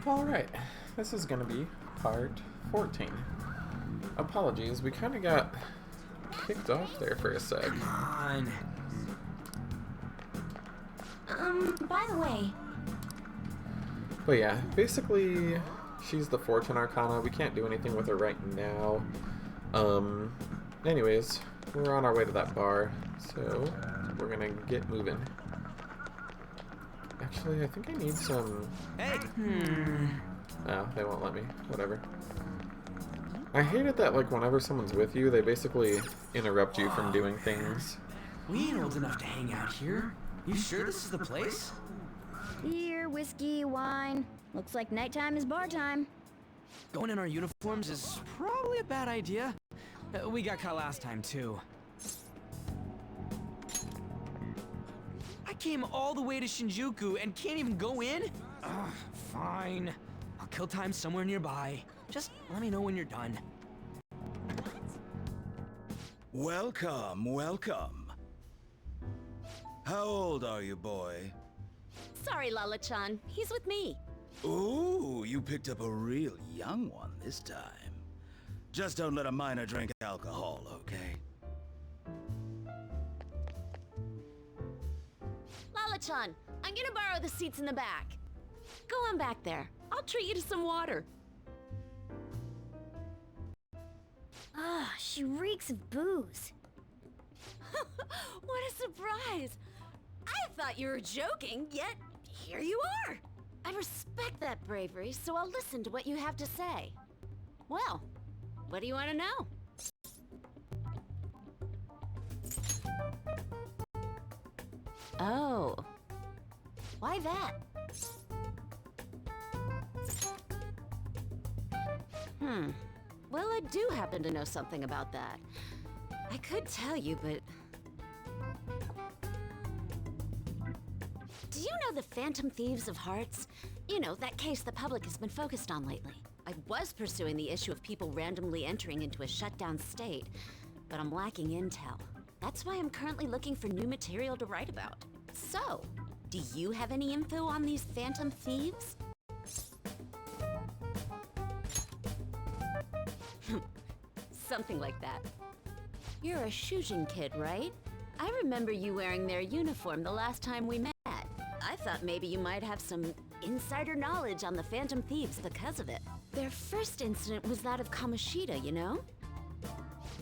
Alright, this is gonna be part 14. Apologies, we kinda got kicked off there for a sec. Come on. By the way. But yeah, basically, she's the Fortune Arcana. We can't do anything with her right now. Anyways, we're on our way to that bar, so we're gonna get moving. Actually, I think I need some... Hey! Oh, they won't let me. Whatever. I hate it that, like, whenever someone's with you, they basically interrupt you from doing things. We ain't old enough to hang out here. You sure this is the place? Beer, whiskey, wine. Looks like nighttime is bar time. Going in our uniforms is probably a bad idea. We got caught last time, too. I came all the way to Shinjuku and can't even go in? Ugh, fine. I'll kill time somewhere nearby. Just let me know when you're done. Welcome, welcome. How old are you, boy? Sorry, Lala-chan. He's with me. Ooh, you picked up a real young one this time. Just don't let a minor drink alcohol, okay? Lala-chan, I'm gonna borrow the seats in the back. Go on back there. I'll treat you to some water. Ah, she reeks of booze. What a surprise! I thought you were joking, yet here you are. I respect that bravery, so I'll listen to what you have to say. Well, what do you want to know? Oh. Why that? Well, I do happen to know something about that. I could tell you, but... Do you know the Phantom Thieves of Hearts? You know, that case the public has been focused on lately. I was pursuing the issue of people randomly entering into a shutdown state, but I'm lacking intel. That's why I'm currently looking for new material to write about. So, do you have any info on these Phantom Thieves? Something like that. You're a Shujin kid, right? I remember you wearing their uniform the last time we met. I thought maybe you might have some insider knowledge on the Phantom Thieves because of it. Their first incident was that of Kamoshida, you know?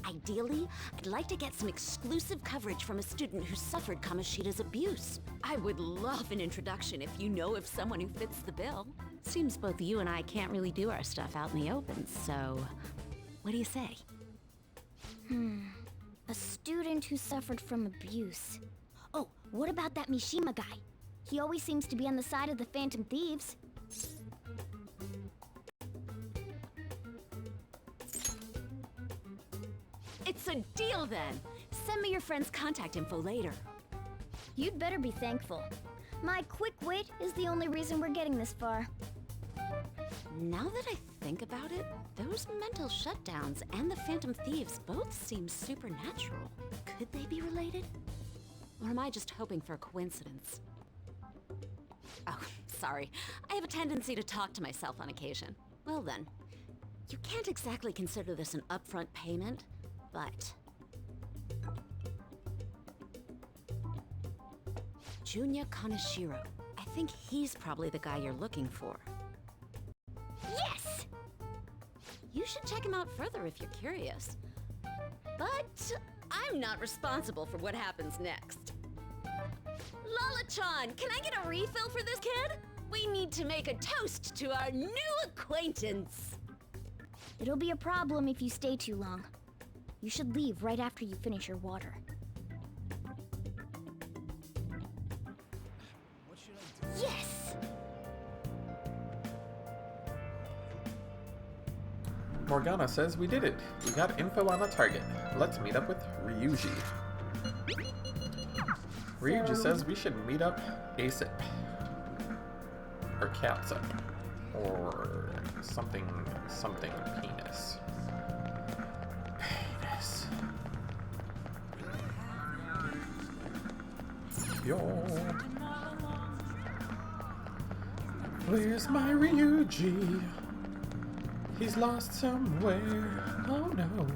Ideally, I'd like to get some exclusive coverage from a student who suffered Kamoshida's abuse. I would love an introduction if you know of someone who fits the bill. Seems both you and I can't really do our stuff out in the open, so... what do you say? A student who suffered from abuse. Oh, what about that Mishima guy? He always seems to be on the side of the Phantom Thieves. It's a deal then! Send me your friend's contact info later. You'd better be thankful. My quick wit is the only reason we're getting this far. Now that I think about it, those mental shutdowns and the Phantom Thieves both seem supernatural. Could they be related? Or am I just hoping for a coincidence? Oh, sorry. I have a tendency to talk to myself on occasion. Well then, you can't exactly consider this an upfront payment, but... Junya Kaneshiro. I think he's probably the guy you're looking for. Yes! You should check him out further if you're curious. But I'm not responsible for what happens next. Lala-chan, can I get a refill for this kid? We need to make a toast to our new acquaintance. It'll be a problem if you stay too long. You should leave right after you finish your water. Yes! Morgana says we did it. We got info on the target. Let's meet up with Ryuji. Ryuji says we should meet up ASAP. Or catsup. Or something penis. Penis. Yo. Where's my Ryuji? He's lost somewhere. Oh no,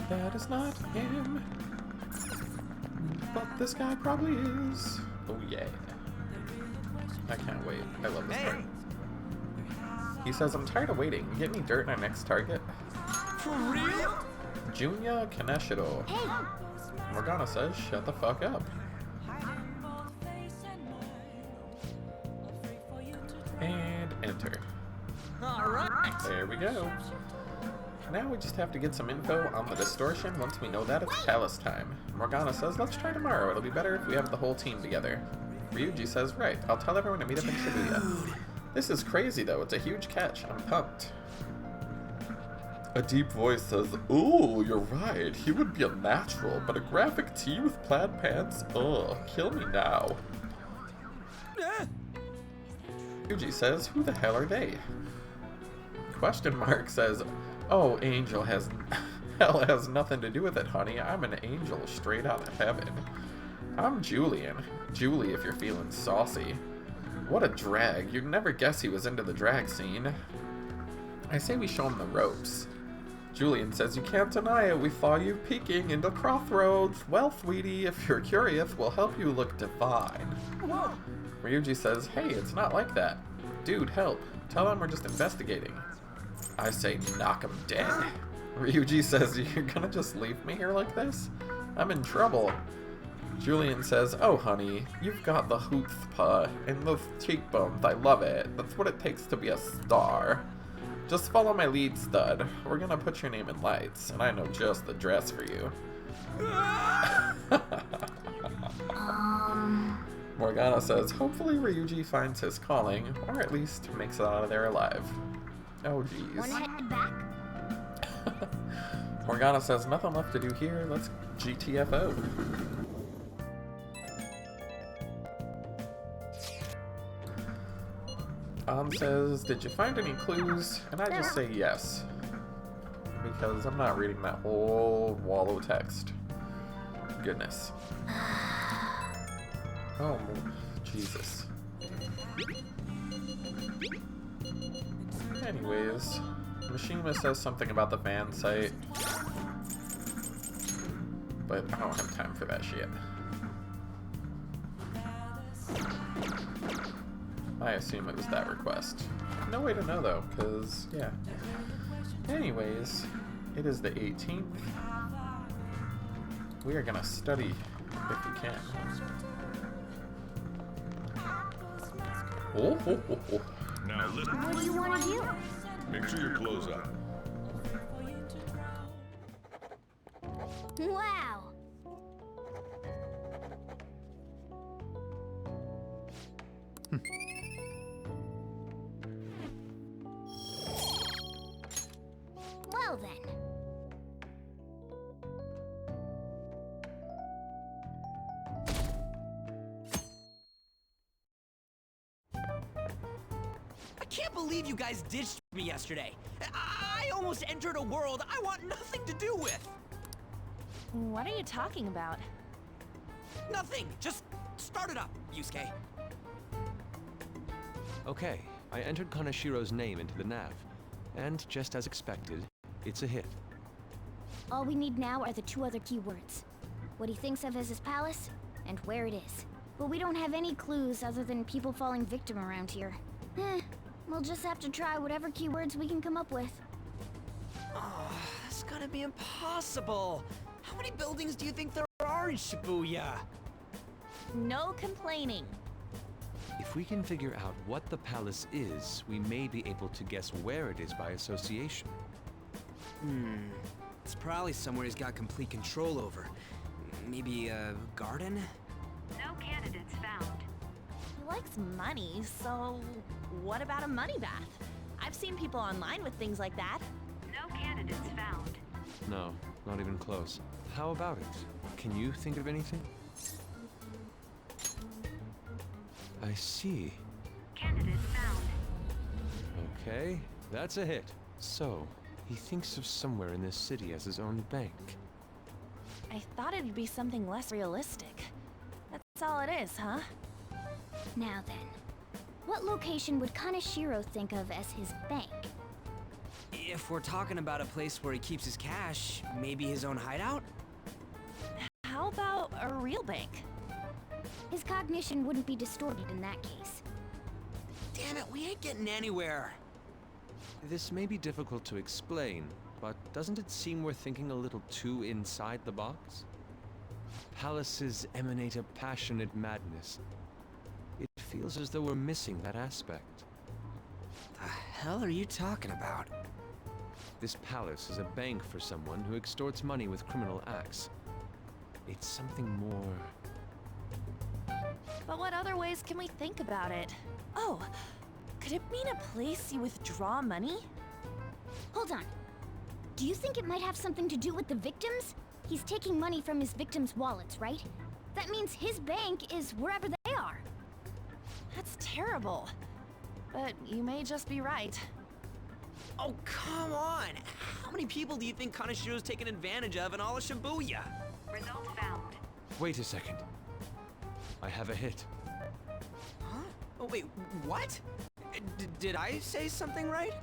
that is not him. But this guy probably is. Oh yeah. I can't wait. I love this part. He says, I'm tired of waiting. Get any dirt in our next target? For real? Junya Kaneshiro. Hey! Morgana says, shut the fuck up. And enter. Alright. There we go. Now we just have to get some info on the distortion. Once we know that, it's palace time. Morgana says, let's try tomorrow. It'll be better if we have the whole team together. Ryuji says, right, I'll tell everyone to meet up in Shibuya. This is crazy though, it's a huge catch. I'm pumped. A deep voice says, ooh, you're right. He would be a natural, but a graphic tee with plaid pants? Ugh, kill me now. Ryuji says, who the hell are they? Question mark says, oh, angel has... hell has nothing to do with it, honey. I'm an angel straight out of heaven. I'm Julian. Julie if you're feeling saucy. What a drag. You'd never guess he was into the drag scene. I say we show him the ropes. Julian says, you can't deny it. We saw you peeking into Crossroads. Well, sweetie, if you're curious, we'll help you look divine. Whoa. Ryuji says, hey, it's not like that. Dude, help. Tell him we're just investigating. I say, knock him dead. Ryuji says, you're gonna just leave me here like this? I'm in trouble. Julian says, oh honey, you've got the chutzpah and those cheekbones. I love it. That's what it takes to be a star. Just follow my lead, stud. We're gonna put your name in lights, and I know just the dress for you. Morgana says, hopefully Ryuji finds his calling, or at least makes it out of there alive. Oh Wanna jeez. head back? Morgana says, nothing left to do here. Let's GTFO. An says, did you find any clues? And I just say yes. Because I'm not reading that whole wall of text. Goodness. Oh, Jesus. Anyways, Mishima says something about the fan site. But I don't have time for that shit. I assume it was that request. No way to know though, because, yeah. Anyways, it is the 18th. We are gonna study if we can. Oh, oh, oh, oh. Now listen, What do you want to do? make sure your clothes on. Wow! Well then. I can't believe you guys ditched me yesterday. I almost entered a world I want nothing to do with. What are you talking about? Nothing. Just start it up, Yusuke. Okay, I entered Kanashiro's name into the nav, and just as expected, it's a hit. All we need now are the two other keywords. What he thinks of as his palace, and where it is. But we don't have any clues other than people falling victim around here. We'll just have to try whatever keywords we can come up with. Oh, that's gonna be impossible. How many buildings do you think there are in Shibuya? No complaining. If we can figure out what the palace is, we may be able to guess where it is by association. It's probably somewhere he's got complete control over. Maybe a garden? No candidates found. He likes money, so what about a money bath? I've seen people online with things like that. No candidates found. No, not even close. How about it? Can you think of anything? I see. Candidate found. Okay, that's a hit. So, he thinks of somewhere in this city as his own bank. I thought it'd be something less realistic. That's all it is, huh? Now then. What location would Kaneshiro think of as his bank? If we're talking about a place where he keeps his cash, maybe his own hideout? How about a real bank? His cognition wouldn't be distorted in that case. Damn it, we ain't getting anywhere. This may be difficult to explain, but doesn't it seem we're thinking a little too inside the box? Palaces emanate a passionate madness. It feels as though we're missing that aspect. The hell are you talking about? This palace is a bank for someone who extorts money with criminal acts. It's something more... But what other ways can we think about it? Oh, could it mean a place you withdraw money? Hold on. Do you think it might have something to do with the victims? He's taking money from his victims' wallets, right? That means his bank is wherever they are. That's terrible. But you may just be right. Oh, come on! How many people do you think Kaneshiro's taken advantage of in all of Shibuya? Result found. Wait a second. I have a hit. Huh? Oh, wait, what? Did I say something right?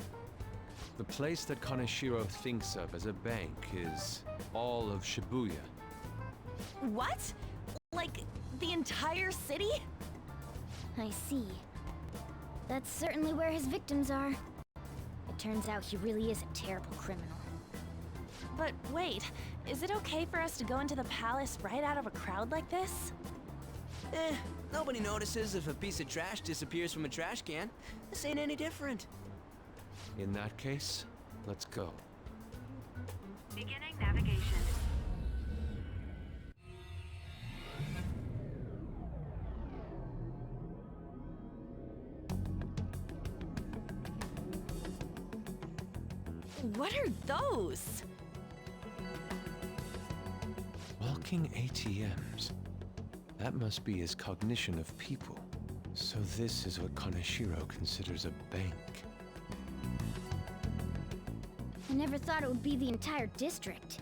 The place that Kaneshiro thinks of as a bank is all of Shibuya. What? Like, the entire city? I see. That's certainly where his victims are. It turns out he really is a terrible criminal. But wait, is it okay for us to go into the palace right out of a crowd like this? Nobody notices if a piece of trash disappears from a trash can. This ain't any different. In that case, let's go. Beginning navigation. What are those? Walking ATMs. That must be his cognition of people. So this is what Kaneshiro considers a bank. I never thought it would be the entire district.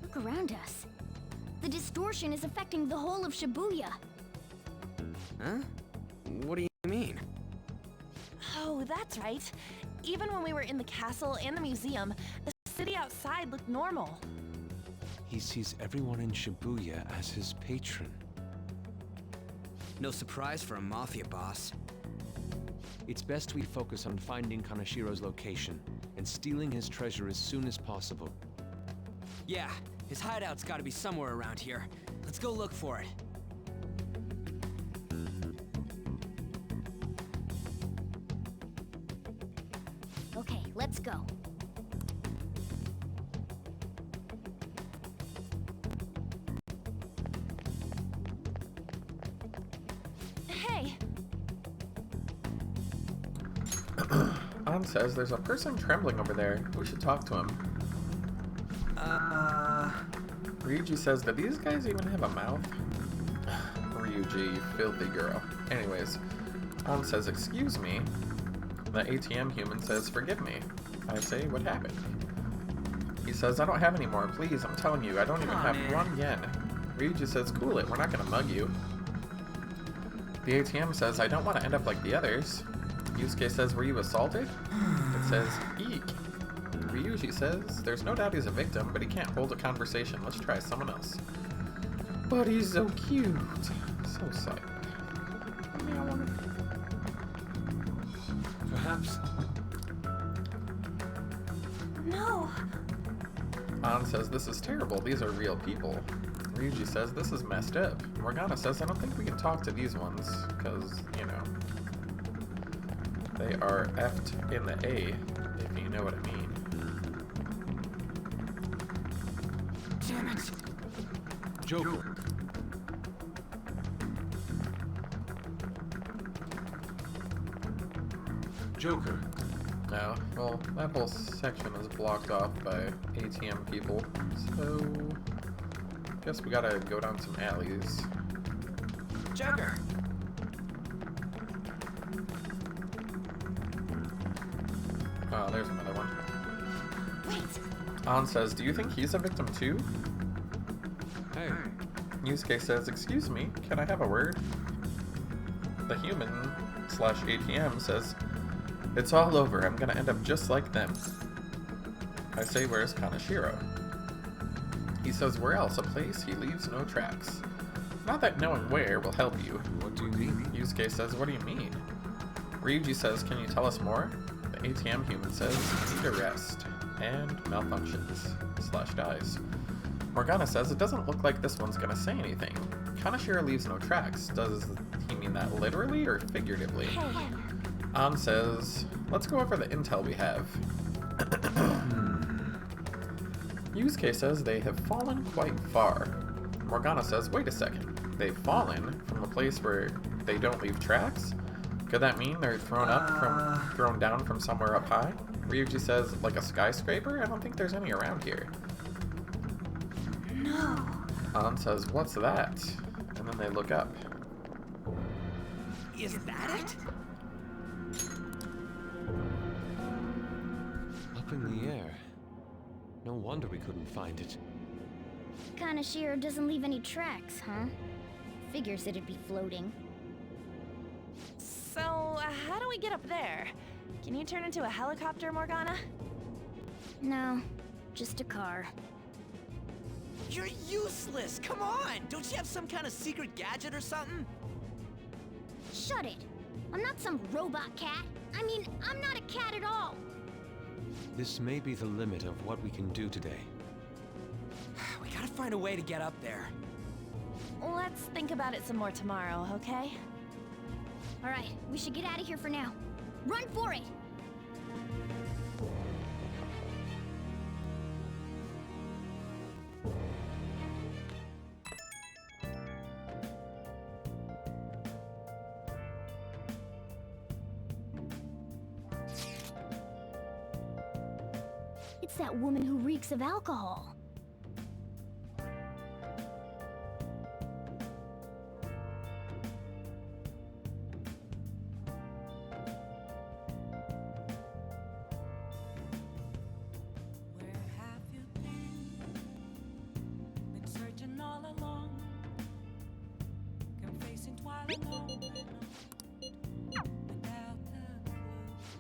Look around us. The distortion is affecting the whole of Shibuya. Huh? What do you mean? Oh, that's right. Even when we were in the castle and the museum, the city outside looked normal. He sees everyone in Shibuya as his patron. No surprise for a mafia boss. It's best we focus on finding Kaneshiro's location and stealing his treasure as soon as possible. Yeah, his hideout's gotta be somewhere around here. Let's go look for it. Okay, let's go. Hey, An says there's a person trembling over there. We should talk to him. Ryuji says, do these guys even have a mouth? Ryuji, you filthy girl. Anyways, An says, excuse me. The ATM human says, forgive me. I say, what happened? He says, I don't have any more. Please, I'm telling you, I don't even have 1 yen. Ryuji says, cool it, we're not gonna mug you. The ATM says, I don't want to end up like the others. Yusuke says, were you assaulted? It says, eek. Ryuji says, there's no doubt he's a victim, but he can't hold a conversation. Let's try someone else. But he's so cute. So silent. Perhaps. no. An says, this is terrible. These are real people. Ryuji says, this is messed up. Morgana says, I don't think we can talk to these ones, because, you know, they are effed in the A, if you know what I mean. Damn it! Joker. Joker. No, well, that whole section is blocked off by ATM people, so guess we gotta go down some alleys. Joker! Oh, there's another one. Wait, An says, do you think he's a victim too? Hey. Yusuke says, excuse me, can I have a word? The human slash ATM says, "It's all over. I'm gonna end up just like them." I say, "Where's Kanashiro?" He says, "Where else? A place he leaves no tracks." Not that knowing where will help you. What do you mean? Yusuke says, "What do you mean?" Ryuji says, "Can you tell us more?" The ATM human says, "Need a rest," and malfunctions slash dies. Morgana says, "It doesn't look like this one's gonna say anything." Kanashiro leaves no tracks. Does he mean that literally or figuratively? An says, "Let's go over the intel we have." Yusuke says they have fallen quite far. Morgana says, "Wait a second. They've fallen from a place where they don't leave tracks? Could that mean they're thrown down from somewhere up high?" Ryuji says, "Like a skyscraper? I don't think there's any around here." No. An says, "What's that?" And then they look up. Is that it? Up in the air. No wonder we couldn't find it. Kanashiro doesn't leave any tracks, huh? Figures it'd be floating. So, how do we get up there? Can you turn into a helicopter, Morgana? No, just a car. You're useless! Come on! Don't you have some kind of secret gadget or something? Shut it! I'm not some robot cat. I mean, I'm not a cat at all. This may be the limit of what we can do today. We gotta find a way to get up there. Let's think about it some more tomorrow, okay? Alright, we should get out of here for now. Run for it! It's that woman who reeks of alcohol.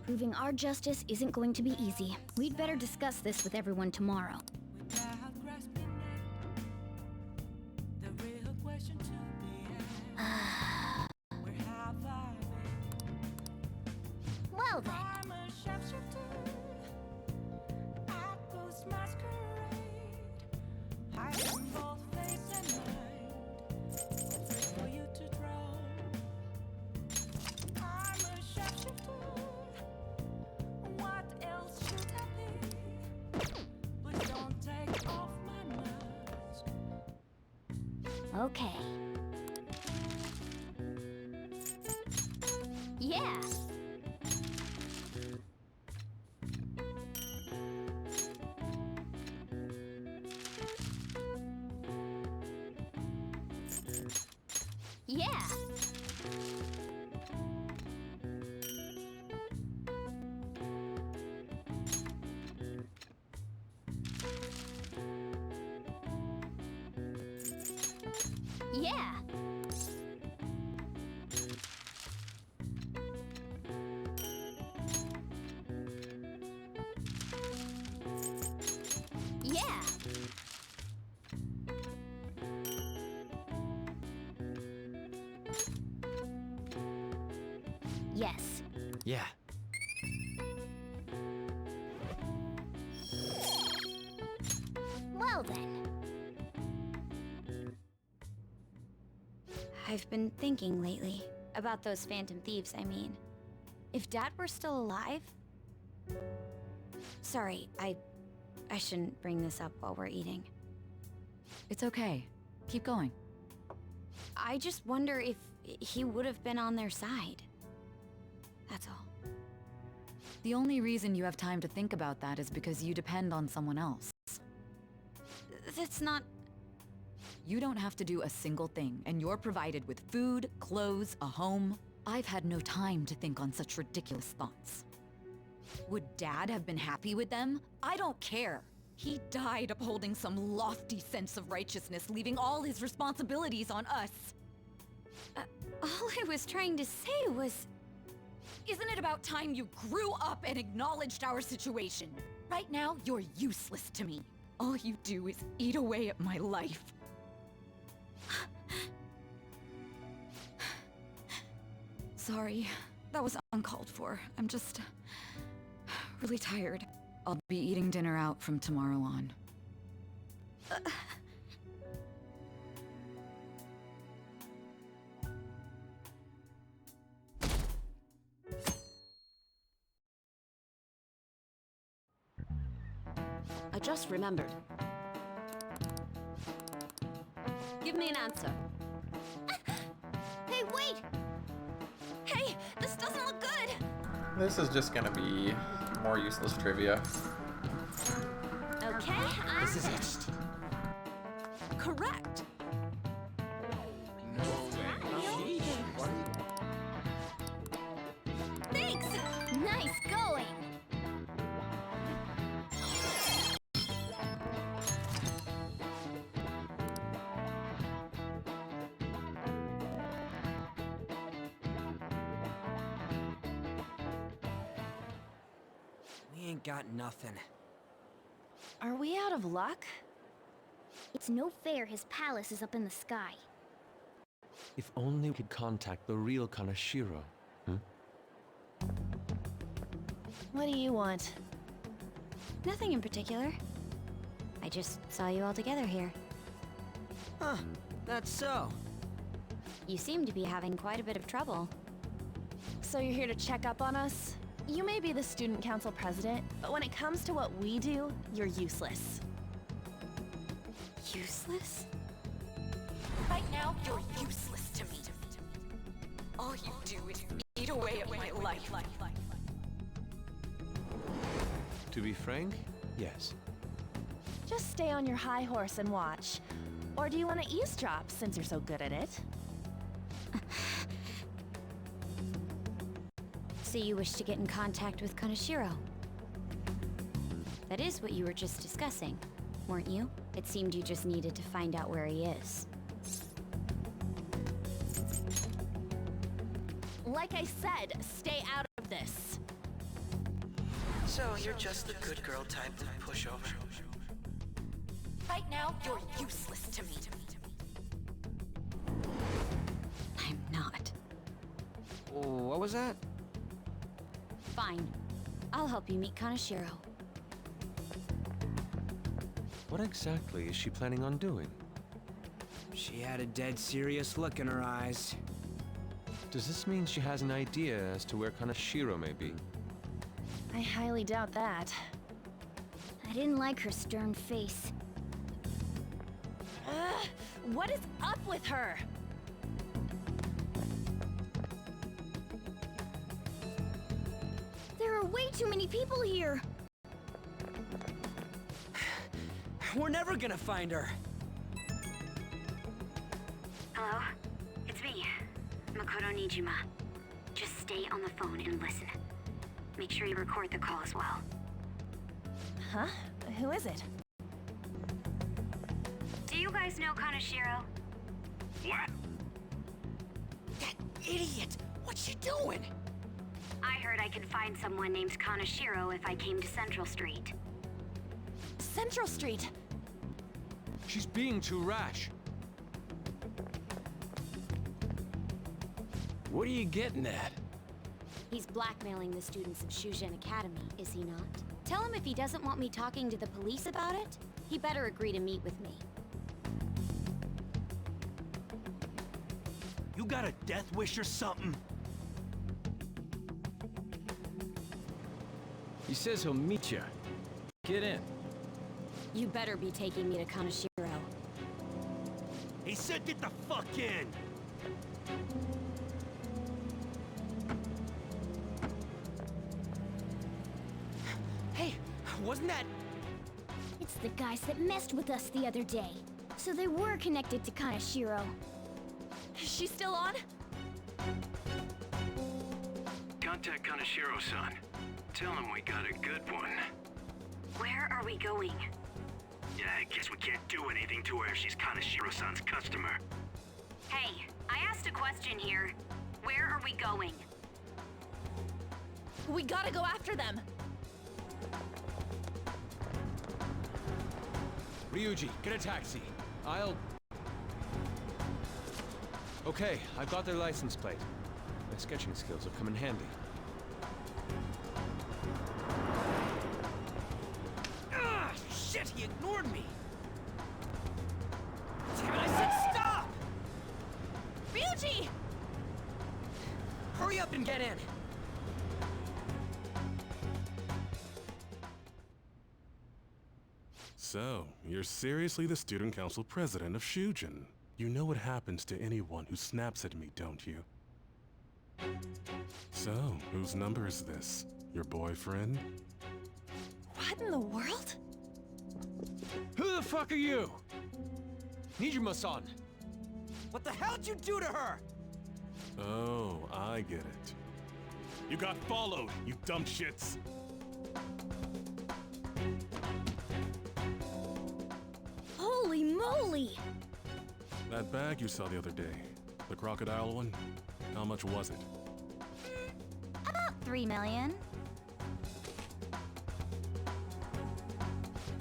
Proving our justice isn't going to be easy. We'd better discuss this with everyone tomorrow. Well then. Okay. Yeah. Yeah. Yeah. Yeah. Yes. Yeah. Well then. I've been thinking lately about those phantom thieves, I mean. If Dad were still alive... Sorry, I shouldn't bring this up while we're eating. It's okay. Keep going. I just wonder if he would have been on their side. That's all. The only reason you have time to think about that is because you depend on someone else. That's not... You don't have to do a single thing, and you're provided with food, clothes, a home. I've had no time to think on such ridiculous thoughts. Would Dad have been happy with them? I don't care. He died upholding some lofty sense of righteousness, leaving all his responsibilities on us. All I was trying to say was... Isn't it about time you grew up and acknowledged our situation? Right now, you're useless to me. All you do is eat away at my life. Sorry, that was uncalled for. I'm just... really tired. I'll be eating dinner out from tomorrow on. I just remembered. Give me an answer. Hey, wait! Hey, this doesn't look good! This is just gonna be more useless trivia. Okay, This is it. correct. Thanks! Nice going! We ain't got nothing. Are we out of luck? It's no fair his palace is up in the sky. If only we could contact the real Kanashiro. What do you want? Nothing in particular. I just saw you all together here. Huh, that's so. You seem to be having quite a bit of trouble. So you're here to check up on us? You may be the student council president, but when it comes to what we do, you're useless. Useless? Right now, you're useless to me. All you do is eat away at my life. To be frank, yes. Just stay on your high horse and watch. Or do you want to eavesdrop, since you're so good at it? So you wish to get in contact with Kanashiro? That is what you were just discussing, weren't you? It seemed you just needed to find out where he is. Like I said, stay out of this. So you're just the good girl type of pushover. Right now, you're useless to me. I'm not. What was that? Fine. I'll help you meet Kanashiro. What exactly is she planning on doing? She had a dead serious look in her eyes. Does this mean she has an idea as to where Kanashiro may be? I highly doubt that. I didn't like her stern face. Ugh, what is up with her? There are way too many people here. We're never gonna find her. Hello? It's me, Makoto Nijima. Just stay on the phone and listen. Make sure you record the call as well. Huh? Who is it? Do you guys know Kanashiro? What? That idiot! What's she doing? I heard I could find someone named Kanashiro if I came to Central Street. Central Street. She's being too rash. What are you getting at? He's blackmailing the students of Shujin Academy, is he not? Tell him if he doesn't want me talking to the police about it, he better agree to meet with me. You got a death wish or something? He says he'll meet you. Get in. You better be taking me to Kanashiro. He said get the fuck in! Hey, wasn't that... It's the guys that messed with us the other day. So they were connected to Kanashiro. Is she still on? Contact Kanashiro-san. Tell him we got a good one. Where are we going? Yeah, I guess we can't do anything to her if she's Kanashiro-san's customer. Hey, I asked a question here. Where are we going? We gotta go after them. Ryuji, get a taxi. Okay, I've got their license plate. My sketching skills have come in handy. Ah, shit, he ignored me. Damn it, I said stop! Ryuji! Hurry up and get in. So, you're seriously the student council president of Shujin. You know what happens to anyone who snaps at me, don't you? So, whose number is this? Your boyfriend? What in the world? Who the fuck are you? Nijima-san! What the hell did you do to her? Oh, I get it. You got followed, you dumb shits. Holy moly! That bag you saw the other day, the crocodile one, how much was it? About 3 million.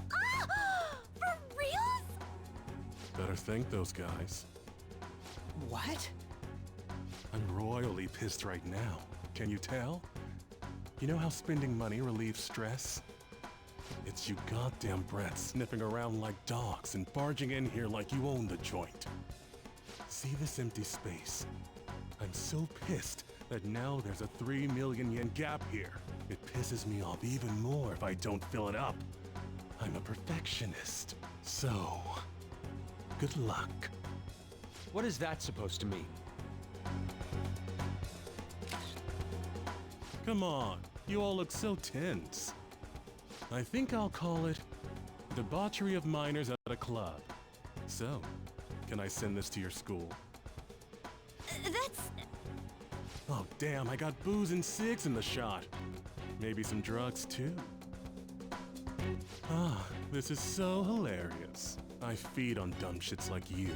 For reals? Better thank those guys. What? I'm royally pissed right now. Can you tell? You know how spending money relieves stress? It's you goddamn brats sniffing around like dogs and barging in here like you own the joint. See this empty space? I'm so pissed that now there's a 3 million yen gap here. It pisses me off even more if I don't fill it up. I'm a perfectionist. So, good luck. What is that supposed to mean? Come on, you all look so tense. I think I'll call it debauchery of minors at a club. So, can I send this to your school? That's... Oh damn, I got booze and cigs in the shot. Maybe some drugs too. Ah, this is so hilarious. I feed on dumb shits like you.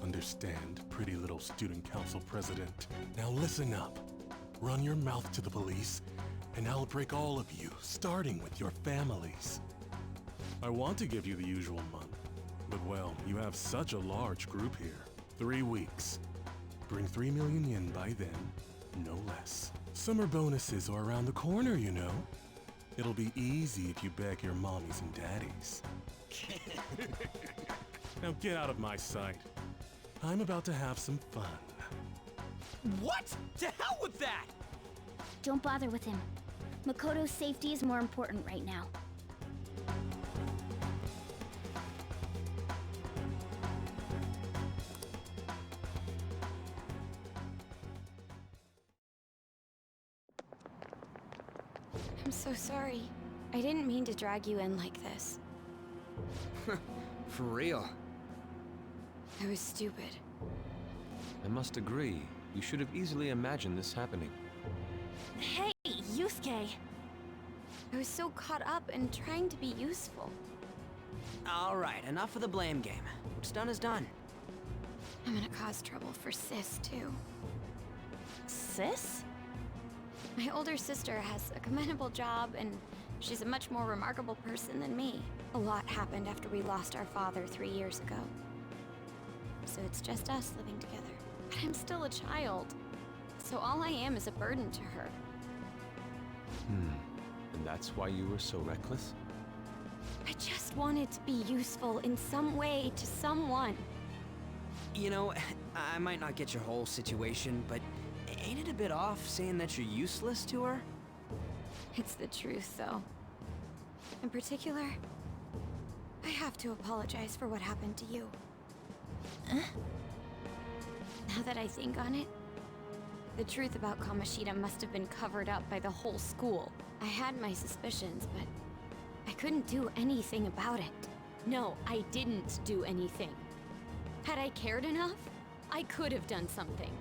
Understand, pretty little student council president. Now listen up. Run your mouth to the police, and I'll break all of you, starting with your families. I want to give you the usual month, but well, you have such a large group here. 3 weeks. Bring 3 million yen by then, no less. Summer bonuses are around the corner, you know. It'll be easy if you beg your mommies and daddies. Now get out of my sight. I'm about to have some fun. What? To hell with that! Don't bother with him. Makoto's safety is more important right now. I'm so sorry. I didn't mean to drag you in like this. For real. I was stupid. I must agree. You should have easily imagined this happening. Hey, Yusuke! I was so caught up in trying to be useful. Alright, enough of the blame game. What's done is done. I'm gonna cause trouble for Sis, too. Sis? My older sister has a commendable job, and she's a much more remarkable person than me. A lot happened after we lost our father 3 years ago. So it's just us living together. But I'm still a child. So all I am is a burden to her. And that's why you were so reckless? I just wanted to be useful in some way to someone. You know, I might not get your whole situation, but ain't it a bit off saying that you're useless to her? It's the truth, though. In particular, I have to apologize for what happened to you. Now that I think on it, the truth about Kamoshida must have been covered up by the whole school. I had my suspicions, but I couldn't do anything about it. No, I didn't do anything. Had I cared enough, I could have done something.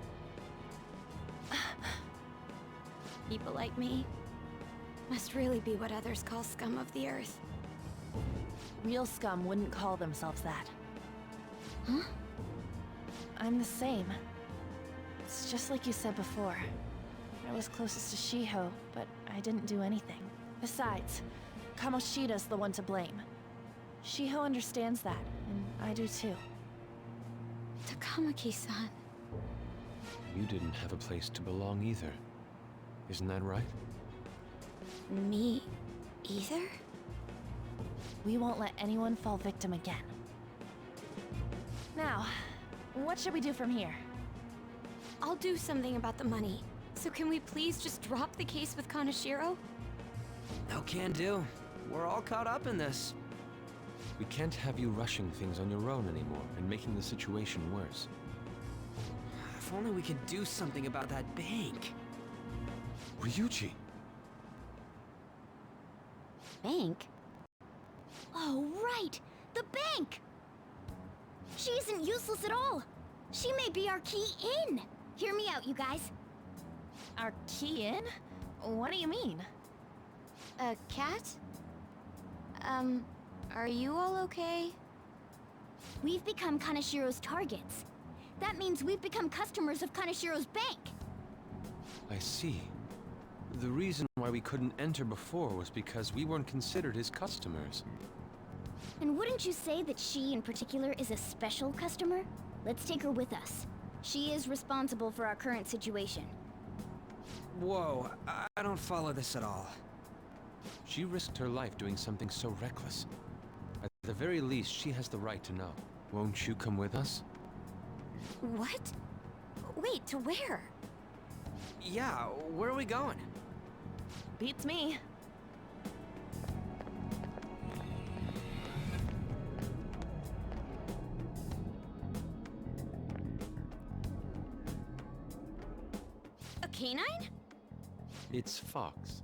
People like me must really be what others call scum of the earth. Real scum wouldn't call themselves that. Huh? I'm the same. It's just like you said before. I was closest to Shiho, but I didn't do anything. Besides, Kamoshida's the one to blame. Shiho understands that, and I do too. Takamaki-san. You didn't have a place to belong either. Isn't that right? Me either? We won't let anyone fall victim again. Now, what should we do from here? I'll do something about the money. So can we please just drop the case with Kaneshiro? No can do. We're all caught up in this. We can't have you rushing things on your own anymore and making the situation worse. If only we could do something about that bank. Ryuji! Bank? Oh, right! The bank! She isn't useless at all! She may be our key in! Hear me out, you guys. Our key in? What do you mean? A cat? Are you all okay? We've become Kaneshiro's targets. That means we've become customers of Kaneshiro's bank. I see. The reason why we couldn't enter before was because we weren't considered his customers. And wouldn't you say that she in particular is a special customer? Let's take her with us. She is responsible for our current situation. Whoa, I don't follow this at all. She risked her life doing something so reckless. At the very least, she has the right to know. Won't you come with us? What? Wait, to where? Yeah, where are we going? Beats me. A canine? It's Fox.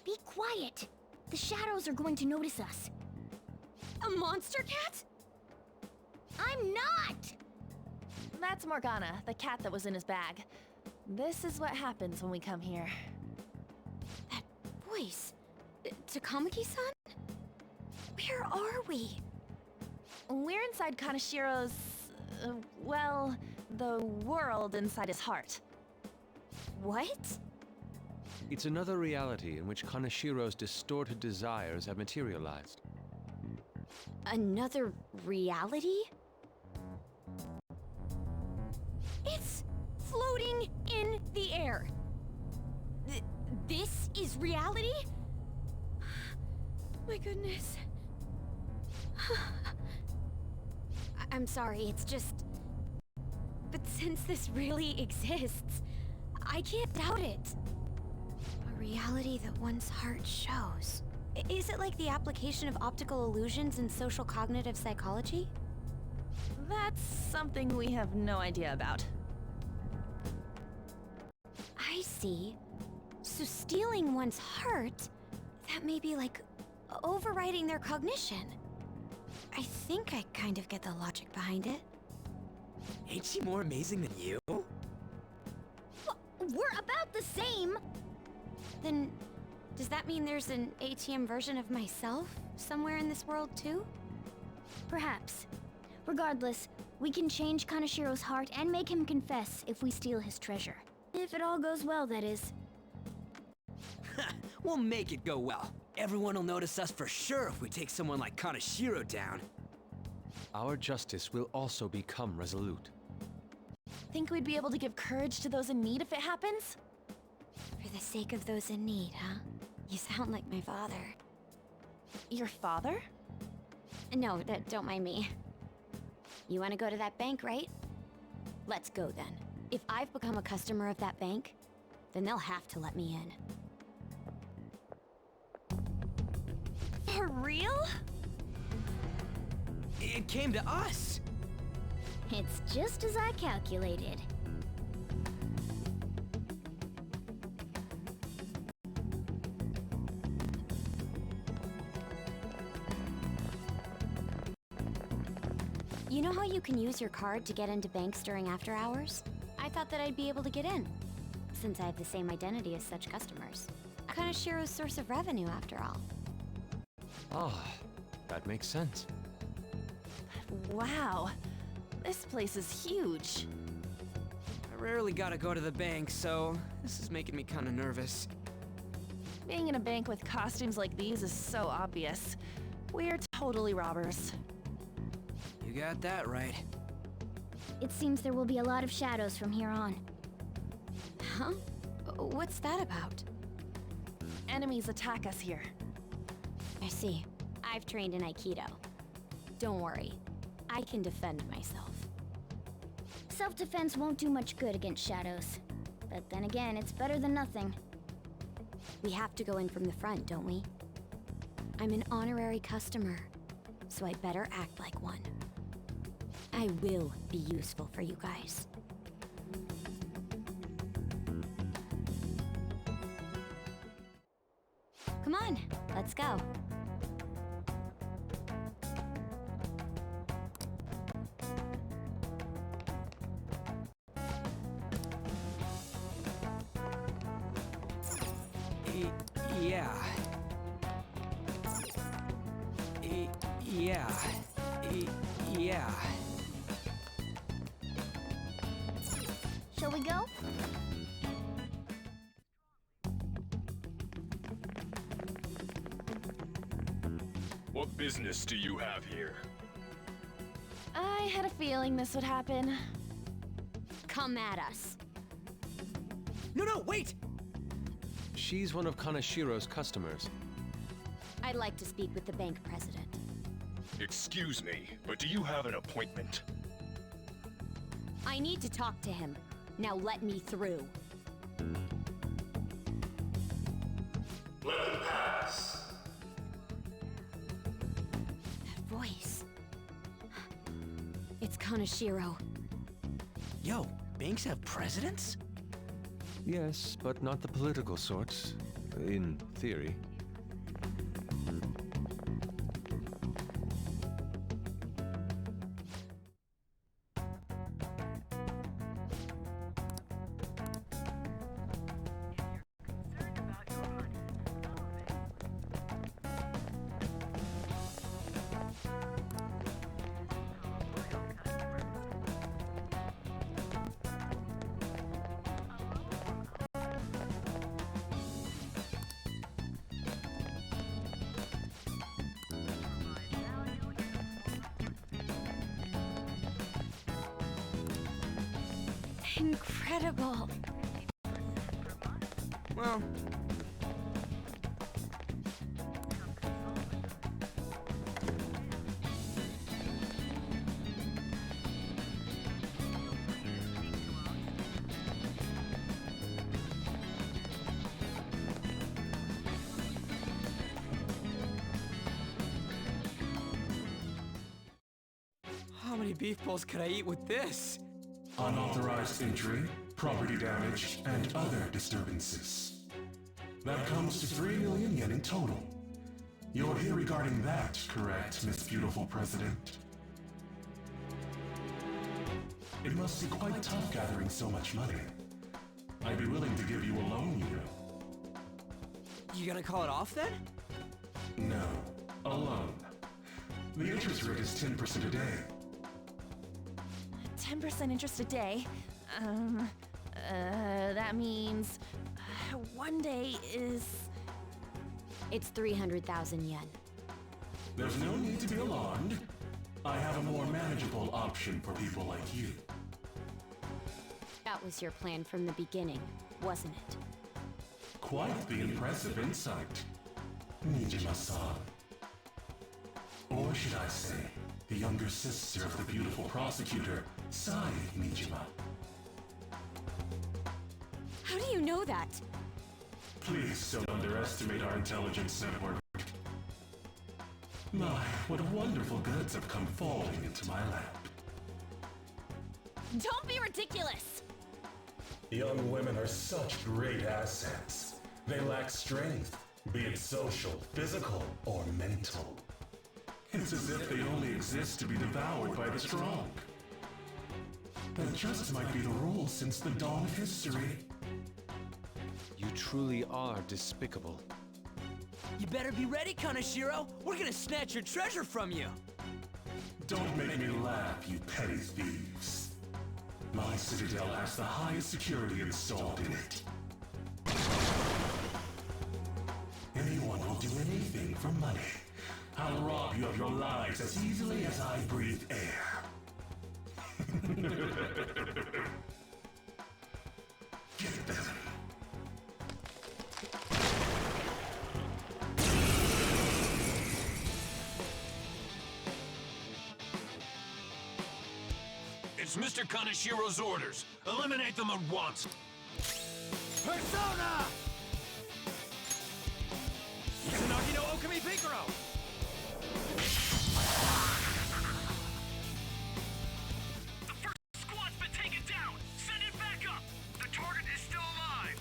Be quiet! The shadows are going to notice us. A monster cat? I'm not! That's Morgana, the cat that was in his bag. This is what happens when we come here. That voice. Takamaki-san? Where are we? We're inside Kaneshiro's... well, the world inside his heart. What? It's another reality in which Kaneshiro's distorted desires have materialized. Another reality? It's floating in the air. This is reality? My goodness. I'm sorry, it's just... But since this really exists, I can't doubt it. A reality that one's heart shows. Is it like the application of optical illusions in social cognitive psychology? That's something we have no idea about. I see. So stealing one's heart, that may be like overriding their cognition. I think I kind of get the logic behind it. Ain't she more amazing than you? We're about the same! Then, does that mean there's an ATM version of myself somewhere in this world too? Perhaps. Regardless, we can change Kaneshiro's heart and make him confess if we steal his treasure. If it all goes well, that is. We'll make it go well. Everyone will notice us for sure if we take someone like Kaneshiro down. Our justice will also become resolute. Think we'd be able to give courage to those in need if it happens? For the sake of those in need, huh? You sound like my father. Your father? No, don't mind me. You want to go to that bank, right? Let's go then. If I've become a customer of that bank, then they'll have to let me in. For real? It came to us! It's just as I calculated. You know how you can use your card to get into banks during after hours? I thought that I'd be able to get in, since I have the same identity as such customers. Kaneshiro's source of revenue, after all. Ah, that makes sense. Wow. This place is huge. I rarely gotta go to the bank, so this is making me kinda nervous. Being in a bank with costumes like these is so obvious. We're totally robbers. You got that right. It seems there will be a lot of shadows from here on. Huh? What's that about? Enemies attack us here. I see. I've trained in Aikido. Don't worry. I can defend myself. Self-defense won't do much good against shadows. But then again, it's better than nothing. We have to go in from the front, don't we? I'm an honorary customer, so I better act like one. I will be useful for you guys. Come on, let's go. Yeah. Yeah. Yeah. Shall we go? What business do you have here? I had a feeling this would happen. Come at us. No, wait! She's one of Kanashiro's customers. I'd like to speak with the bank president. Excuse me, but do you have an appointment? I need to talk to him. Now let me through. Let them pass. That voice. It's Kanashiro. Yo, banks have presidents? Yes, but not the political sorts. In theory. Incredible. Well... How many beef bowls could I eat with this? Unauthorized entry, property damage, and other disturbances. That comes to 3 million yen in total. You're here regarding that, correct, Miss Beautiful President? It must be quite tough gathering so much money. I'd be willing to give you a loan, you know. You gonna call it off then? No, a loan. The interest rate is 10% a day. 10% interest a day. That means... one day is... It's 300,000 yen. There's no need to be alarmed. I have a more manageable option for people like you. That was your plan from the beginning, wasn't it? Quite the impressive insight, Nijima-san. Or should I say, the younger sister of the beautiful prosecutor, Sai Nijima. How do you know that? Please don't underestimate our intelligence network. My, what wonderful goods have come falling into my lap. Don't be ridiculous! Young women are such great assets. They lack strength, be it social, physical, or mental. It's as if they only exist to be devoured by the strong. That just might be the rule since the dawn of history. You truly are despicable. You better be ready, Kanashiro! We're gonna snatch your treasure from you! Don't make me laugh, you petty thieves. My citadel has the highest security installed in it. Anyone will do anything for money. I'll rob you of your lives as easily as I breathe air. Get them. It's Mr. Kanashiro's orders. Eliminate them at once. Persona! Izanagi no Okami Pikaro! The first squad's been taken down! Send it back up! The target is still alive!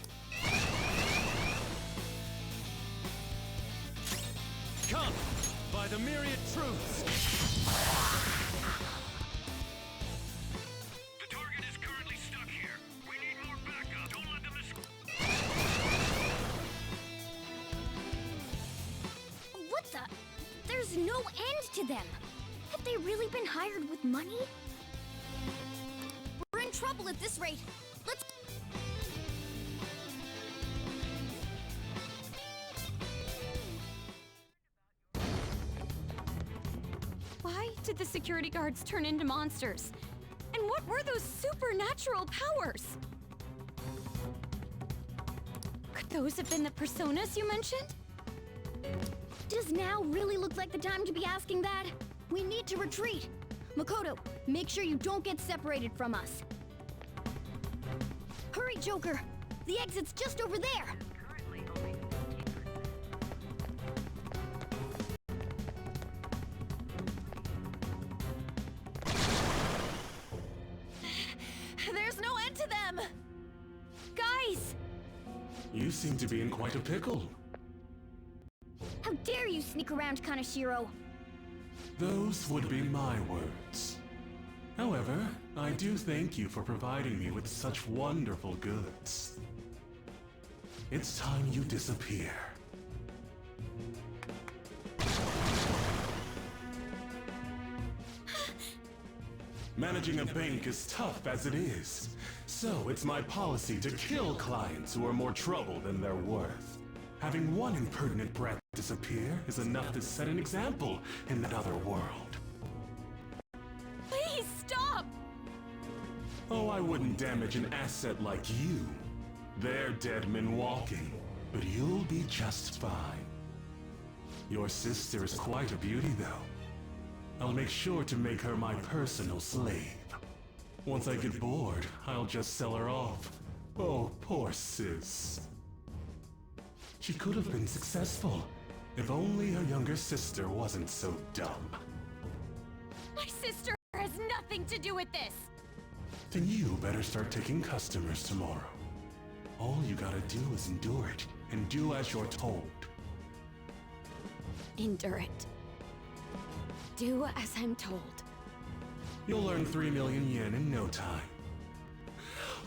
Come, by the myriad truths! The target is currently stuck here. We need more backup. Don't let them escape. What the? There's no end to them. Have they really been hired with money? We're in trouble at this rate. Let's... Why did the security guards turn into monsters? And what were those supernatural powers? Could those have been the personas you mentioned? Does now really look like the time to be asking that? We need to retreat. Makoto, make sure you don't get separated from us. Hurry, Joker! The exit's just over there! There's no end to them! Guys! You seem to be in quite a pickle. How dare you sneak around Kanashiro? Those would be my words. However, I do thank you for providing me with such wonderful goods. It's time you disappear. Managing a bank is tough as it is, so it's my policy to kill clients who are more trouble than they're worth. Having one impertinent brat disappear is enough to set an example in that other world. Please stop! Oh, I wouldn't damage an asset like you. They're dead men walking, but you'll be just fine. Your sister is quite a beauty, though. I'll make sure to make her my personal slave. Once I get bored, I'll just sell her off. Oh, poor sis. She could have been successful, if only her younger sister wasn't so dumb. My sister has nothing to do with this! Then you better start taking customers tomorrow. All you gotta do is endure it, and do as you're told. Endure it. Do as I'm told. You'll earn 3 million yen in no time.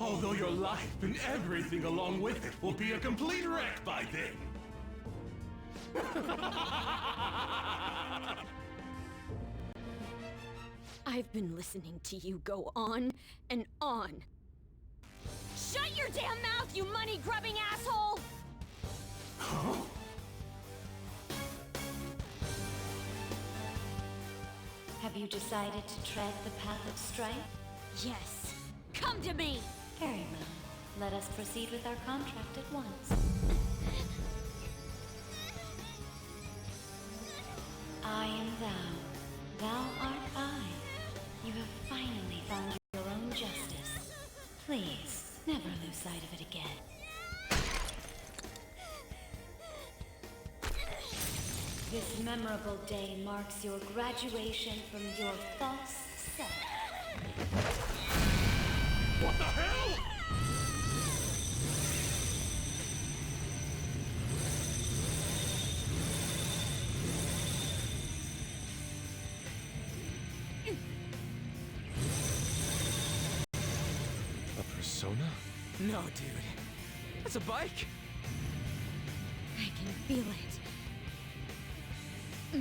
Although your life and everything along with it will be a complete wreck by then. I've been listening to you go on and on. Shut your damn mouth, you money-grubbing asshole! Huh? Have you decided to tread the path of strife? Yes. Come to me! Very well. Let us proceed with our contract at once. I am thou. Thou art I. You have finally found your own justice. Please, never lose sight of it again. This memorable day marks your graduation from your false self. What the hell?! A persona? No, dude. That's a bike! I can feel it.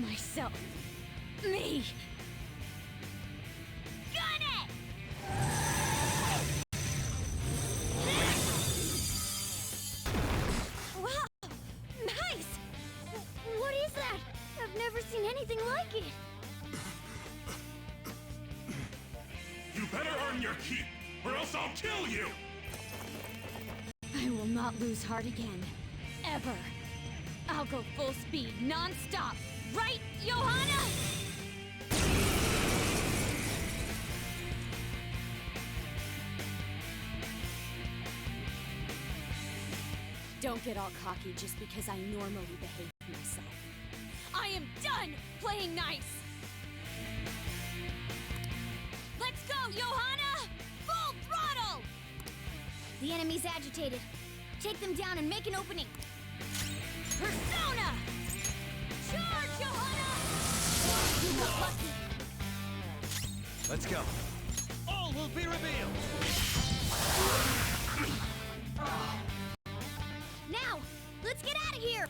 Myself. Me! Got it! never seen anything like it. You better earn your keep, or else I'll kill you! I will not lose heart again. Ever. I'll go full speed, non-stop. Right, Johanna? Don't get all cocky just because I normally behave myself. I am done playing nice! Let's go, Johanna! Full throttle! The enemy's agitated. Take them down and make an opening. Persona! Charge, Johanna! You got lucky. Let's go. All will be revealed. Now, let's get out of here!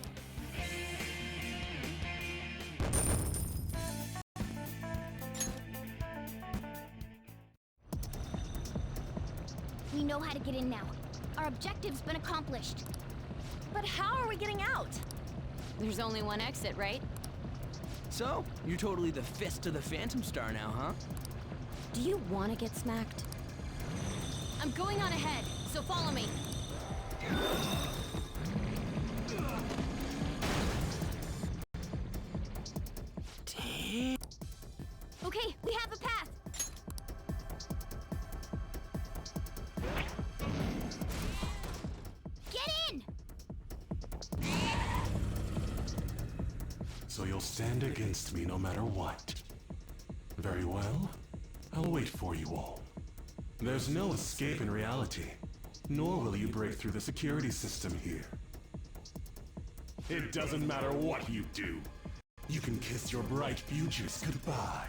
We know how to get in now. Our objective's been accomplished. But how are we getting out? There's only one exit, right? So, you're totally the fist of the Phantom Star now, huh? Do you want to get smacked? I'm going on ahead, so follow me. Damn. Okay, we have a path. Get in! So you'll stand against me no matter what. Very well. I'll wait for you all. There's no escape in reality, nor will you break through the security system here. It doesn't matter what you do. You can kiss your bright futures goodbye.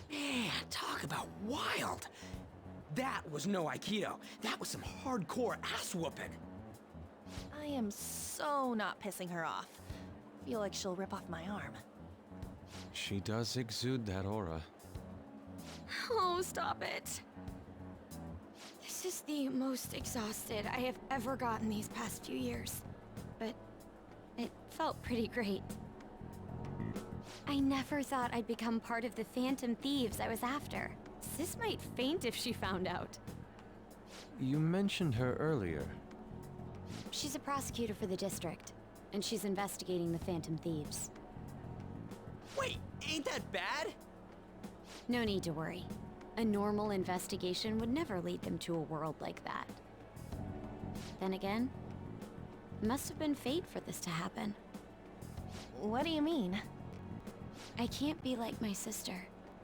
Man, talk about wild. That was no Aikido. That was some hardcore ass whooping. I am so not pissing her off. Feel like she'll rip off my arm. She does exude that aura. Oh, stop it. This is the most exhausted I have ever gotten these past few years. But it felt pretty great. I never thought I'd become part of the Phantom Thieves I was after. Sis might faint if she found out. You mentioned her earlier. She's a prosecutor for the district, and she's investigating the Phantom Thieves. Wait, ain't that bad? No need to worry. A normal investigation would never lead them to a world like that. Then again, it must have been fate for this to happen. What do you mean? I can't be like my sister.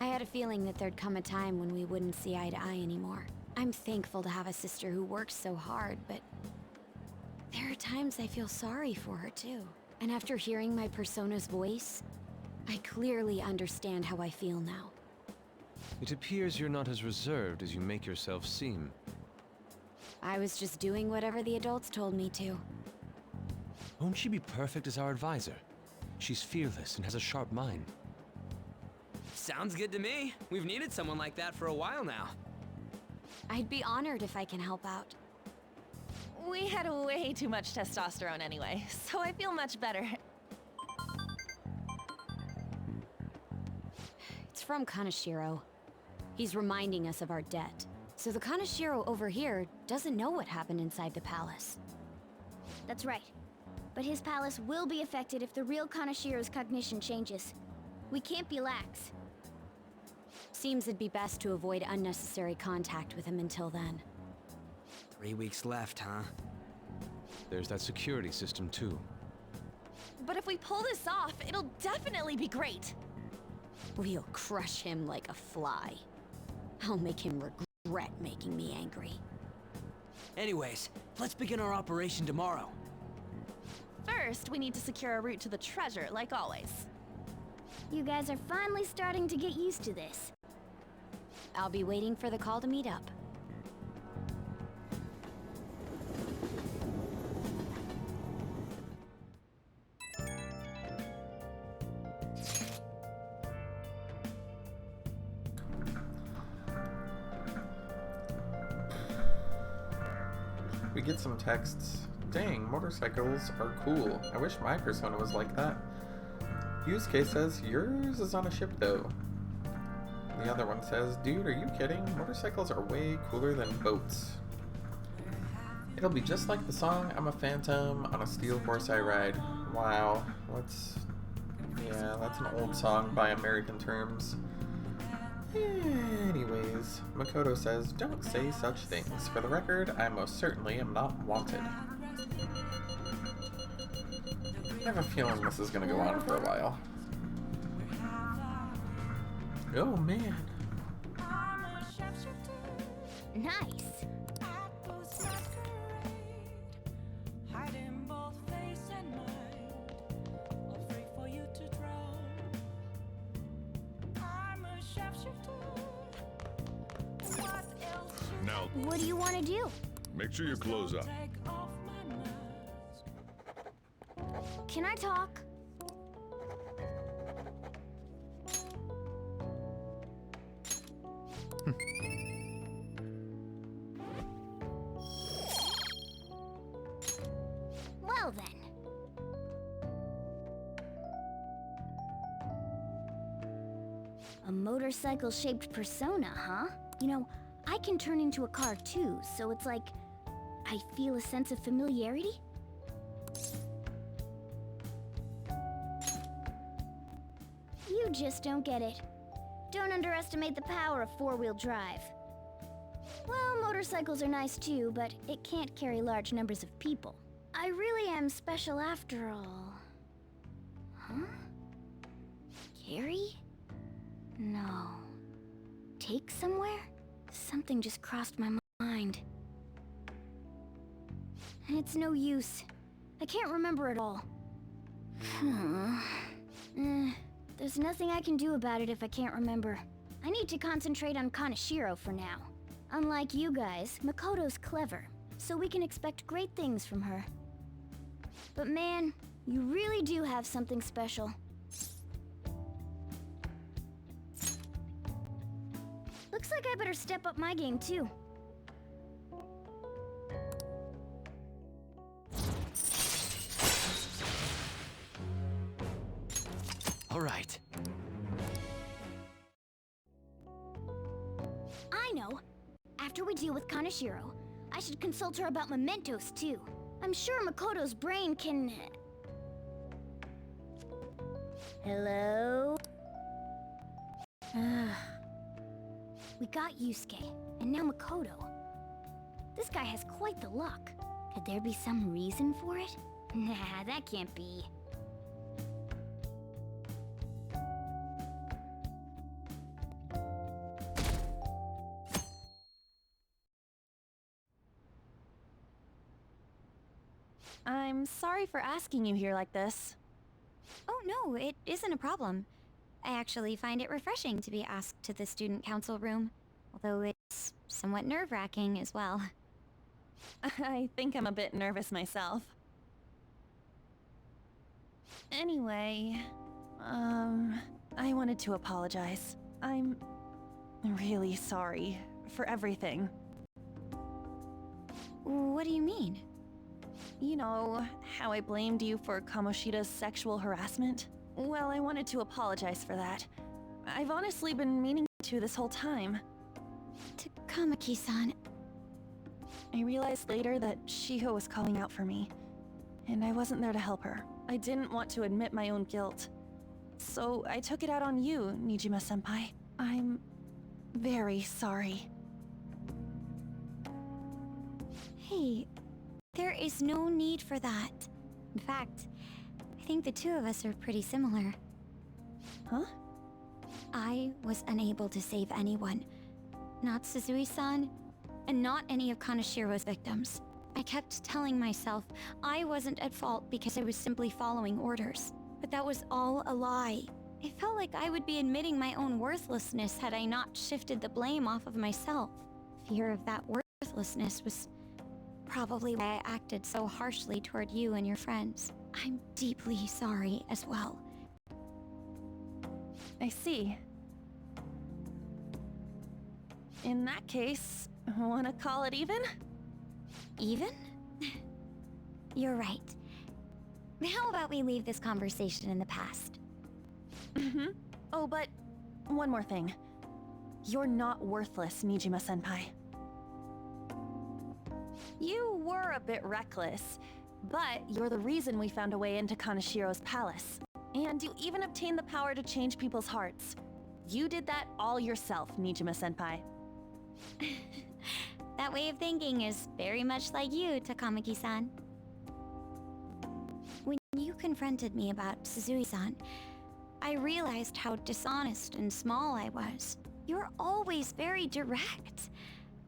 I had a feeling that there'd come a time when we wouldn't see eye to eye anymore. I'm thankful to have a sister who works so hard, but there are times I feel sorry for her too. And after hearing my persona's voice, I clearly understand how I feel now. It appears you're not as reserved as you make yourself seem. I was just doing whatever the adults told me to. Won't she be perfect as our advisor? She's fearless and has a sharp mind. Sounds good to me. We've needed someone like that for a while now. I'd be honored if I can help out. We had way too much testosterone anyway, so I feel much better. It's from Kaneshiro. He's reminding us of our debt. So the Kaneshiro over here doesn't know what happened inside the palace. That's right. But his palace will be affected if the real Kaneshiro's cognition changes. We can't be lax. Seems it'd be best to avoid unnecessary contact with him until then. 3 weeks left, huh? There's that security system too. But if we pull this off, it'll definitely be great. We'll crush him like a fly. I'll make him regret making me angry. Anyways, let's begin our operation tomorrow. First, we need to secure a route to the treasure, like always. You guys are finally starting to get used to this. I'll be waiting for the call to meet up. We get some texts. Dang, motorcycles are cool. I wish my persona was like that. Yusuke says, yours is on a ship though. The other one says, dude, are you kidding? Motorcycles are way cooler than boats. It'll be just like the song, I'm a phantom, on a steel horse I ride. Wow, yeah, that's an old song by American terms. Anyways, Makoto says, don't say such things. For the record, I most certainly am not wanted. I have a feeling this is going to go on for a while. Oh man. Nice. Now, What do you want to do? make sure your clothes up. Can I talk? Well then. A motorcycle-shaped persona, huh? You know, I can turn into a car too, so it's like I feel a sense of familiarity. You just don't get it. Don't underestimate the power of four-wheel drive. Well, motorcycles are nice too, but it can't carry large numbers of people. I really am special after all. Huh? Carry? No. Take somewhere? Something just crossed my mind. It's no use. I can't remember it all. There's nothing I can do about it if I can't remember. I need to concentrate on Kaneshiro for now. Unlike you guys, Makoto's clever, so we can expect great things from her. But man, you really do have something special. Looks like I better step up my game too. All right. I know. After we deal with Kaneshiro, I should consult her about mementos too. I'm sure Makoto's brain can... Hello? We got Yusuke, and now Makoto. This guy has quite the luck. Could there be some reason for it? Nah, that can't be. I'm sorry for asking you here like this. Oh no, it isn't a problem. I actually find it refreshing to be asked to the student council room, although it's somewhat nerve-wracking as well. I think I'm a bit nervous myself. Anyway, I wanted to apologize. I'm really sorry for everything. What do you mean? You know, how I blamed you for Kamoshida's sexual harassment? Well, I wanted to apologize for that. I've honestly been meaning to this whole time. Takamaki-san. I realized later that Shiho was calling out for me, and I wasn't there to help her. I didn't want to admit my own guilt. So I took it out on you, Nijima-senpai. I'm very sorry. Hey, there is no need for that. In fact, I think the two of us are pretty similar. Huh? I was unable to save anyone. Not Suzui-san, and not any of Kaneshiro's victims. I kept telling myself I wasn't at fault because I was simply following orders. But that was all a lie. It felt like I would be admitting my own worthlessness had I not shifted the blame off of myself. Fear of that worthlessness was probably why I acted so harshly toward you and your friends. I'm deeply sorry as well. I see. In that case, wanna call it even? Even? You're right. How about we leave this conversation in the past? Mm-hmm. Oh, but one more thing. You're not worthless, Nijima-senpai. You were a bit reckless, but you're the reason we found a way into Kanashiro's palace. And you even obtained the power to change people's hearts. You did that all yourself, Nijima-senpai. That way of thinking is very much like you, Takamaki-san. When you confronted me about Suzui-san, I realized how dishonest and small I was. You're always very direct.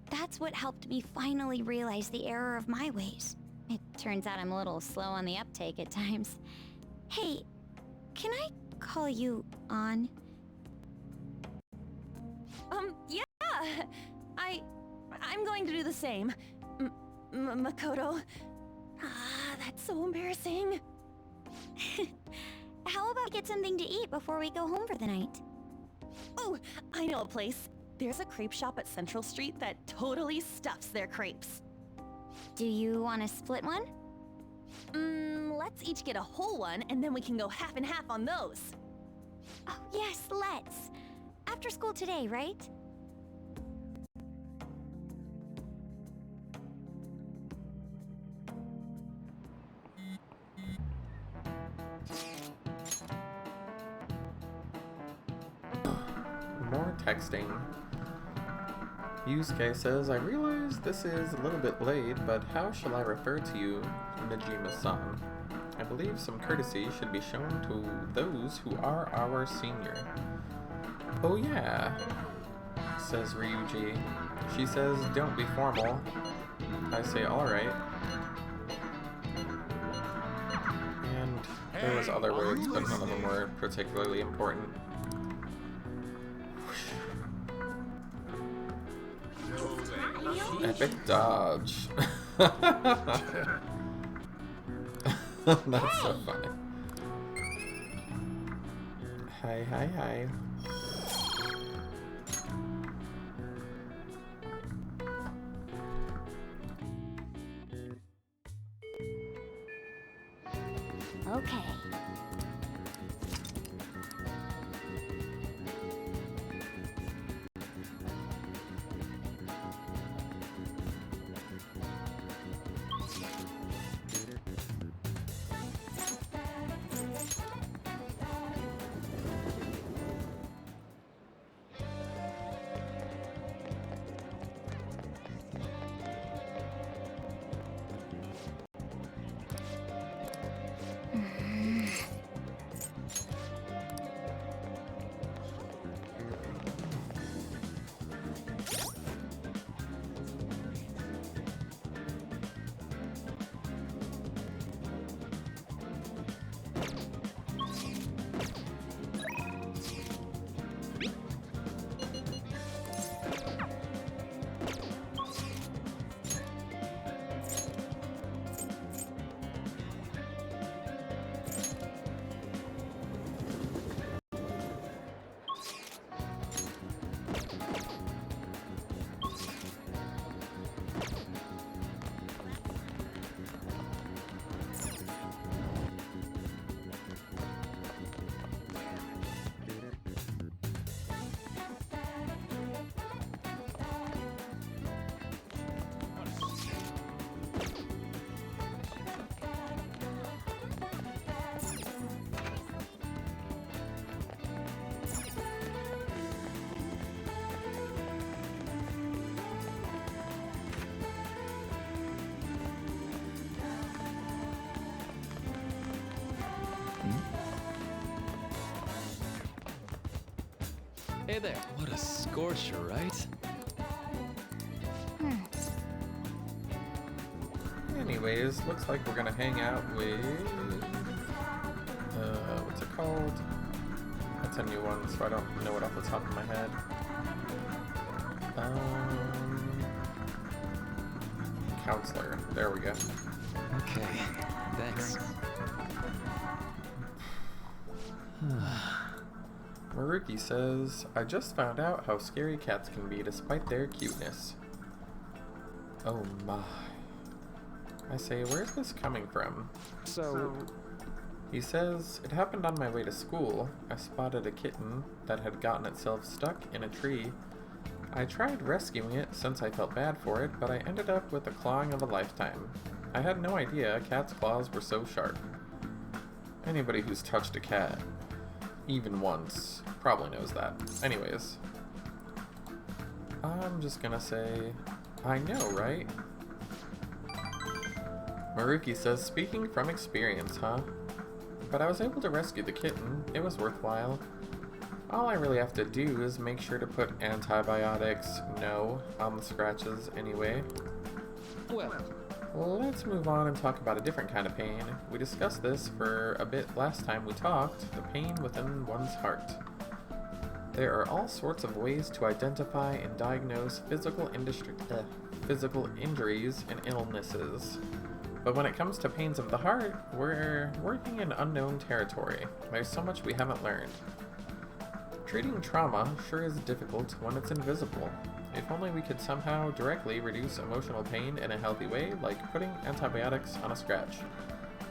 That's what helped me finally realize the error of my ways. It turns out I'm a little slow on the uptake at times. Hey, can I call you On? Yeah! I'm going to do the same. Makoto. Ah, that's so embarrassing. How about we get something to eat before we go home for the night? Oh, I know a place. There's a crepe shop at Central Street that totally stuffs their crepes. Do you want to split one? Let's each get a whole one, and then we can go half and half on those. Oh, yes, let's. After school today, right? More texting. Yusuke says, I realize this is a little bit late, but how shall I refer to you, Najima-san? I believe some courtesy should be shown to those who are our senior. Oh yeah, says Ryuji. She says, don't be formal. I say, alright. And there was other words, but none of them were particularly important. Epic dodge. That's so funny. Hi, hi, hi. Okay. Hey there. What a scorcher, right? Anyways, looks like we're gonna hang out with what's it called? That's a new one, so I don't know it off the top of my head. Counselor. There we go. Okay, thanks. Maruki says, I just found out how scary cats can be despite their cuteness. Oh my. I say, where's this coming from? So... He says, it happened on my way to school. I spotted a kitten that had gotten itself stuck in a tree. I tried rescuing it since I felt bad for it, but I ended up with the clawing of a lifetime. I had no idea a cat's claws were so sharp. Anybody who's touched a cat, even once, probably knows that. Anyways, I'm just gonna say, I know, right? Maruki says, speaking from experience, huh? But I was able to rescue the kitten. It was worthwhile. All I really have to do is make sure to put antibiotics, no, on the scratches anyway. Well, let's move on and talk about a different kind of pain. We discussed this for a bit last time we talked, the pain within one's heart. There are all sorts of ways to identify and diagnose physical injuries and illnesses. But when it comes to pains of the heart, we're working in unknown territory. There's so much we haven't learned. Treating trauma sure is difficult when it's invisible. If only we could somehow directly reduce emotional pain in a healthy way, like putting antibiotics on a scratch.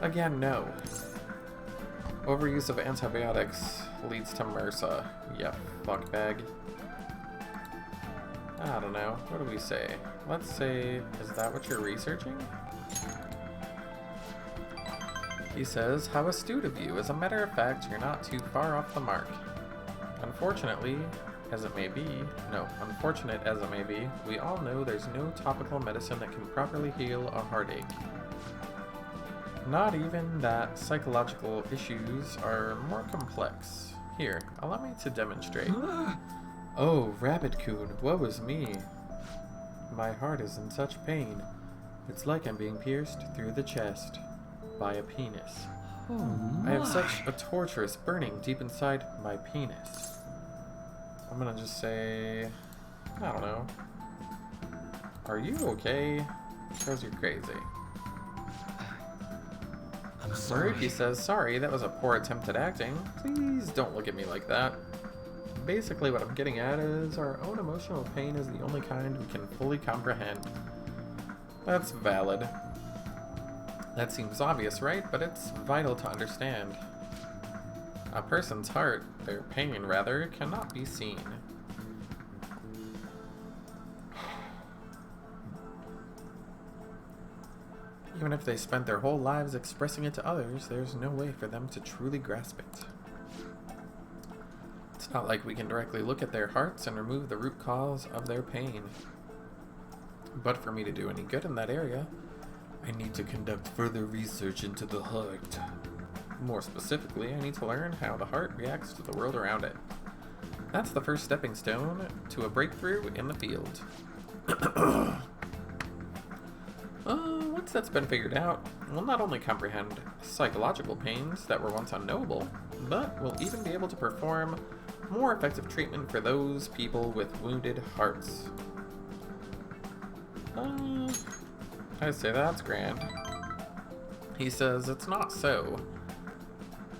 Again, no. Overuse of antibiotics leads to MRSA. Yep, fuckbag. I don't know. What do we say? Let's say, is that what you're researching? He says, how astute of you. As a matter of fact, you're not too far off the mark. Unfortunately, as it may be, unfortunate as it may be, we all know there's no topical medicine that can properly heal a heartache. Not even that psychological issues are more complex. Here, allow me to demonstrate. Oh, Rabbit-kun, woe is me. My heart is in such pain. It's like I'm being pierced through the chest by a penis. I have such a torturous burning deep inside my penis. I'm gonna just say, I don't know. Are you okay? Because you're crazy. I'm sorry. Maruki says, sorry, that was a poor attempt at acting. Please don't look at me like that. Basically what I'm getting at is our own emotional pain is the only kind we can fully comprehend. That's valid. That seems obvious, right? But it's vital to understand. A person's heart, their pain rather, cannot be seen. Even if they spent their whole lives expressing it to others, there's no way for them to truly grasp it. It's not like we can directly look at their hearts and remove the root cause of their pain. But for me to do any good in that area, I need to conduct further research into the heart. More specifically, I need to learn how the heart reacts to the world around it. That's the first stepping stone to a breakthrough in the field. Once that's been figured out, we'll not only comprehend psychological pains that were once unknowable, but we'll even be able to perform more effective treatment for those people with wounded hearts. I say that's grand. He says it's not so.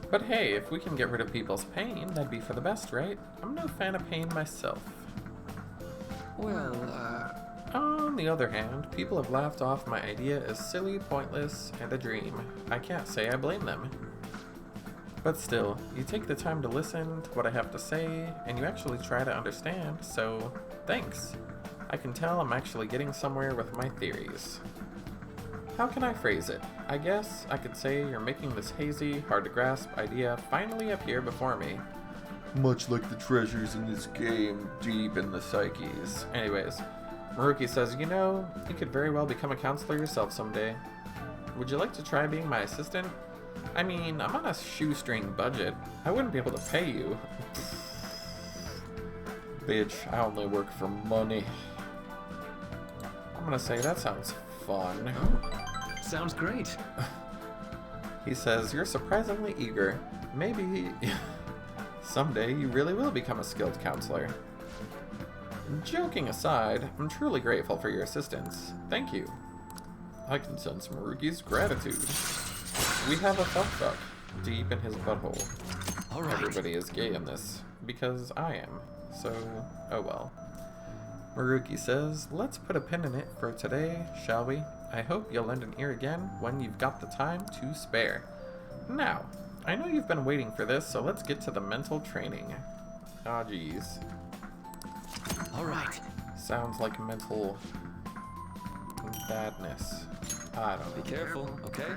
But hey, if we can get rid of people's pain, that'd be for the best, right? I'm no fan of pain myself. Well, On the other hand, people have laughed off my idea as silly, pointless, and a dream. I can't say I blame them. But still, you take the time to listen to what I have to say, and you actually try to understand, so thanks. I can tell I'm actually getting somewhere with my theories. How can I phrase it? I guess I could say you're making this hazy, hard-to-grasp idea finally appear before me. Much like the treasures in this game, deep in the psyches. Anyways, Maruki says, you know, you could very well become a counselor yourself someday. Would you like to try being my assistant? I mean, I'm on a shoestring budget. I wouldn't be able to pay you. Bitch, I only work for money. I'm gonna say that sounds fun. sounds great. He says, you're surprisingly eager. Maybe someday you really will become a skilled counselor. Joking aside, I'm truly grateful for your assistance. Thank you. I can sense Maruki's gratitude. We have a fuck deep in his butthole. All right. Everybody is gay in this, because I am. So, oh well. Maruki says, let's put a pin in it for today, shall we? I hope you'll lend an ear again when you've got the time to spare. Now, I know you've been waiting for this, so let's get to the mental training. Ah, geez. Alright. Sounds like mental badness. I don't know. Be careful, okay?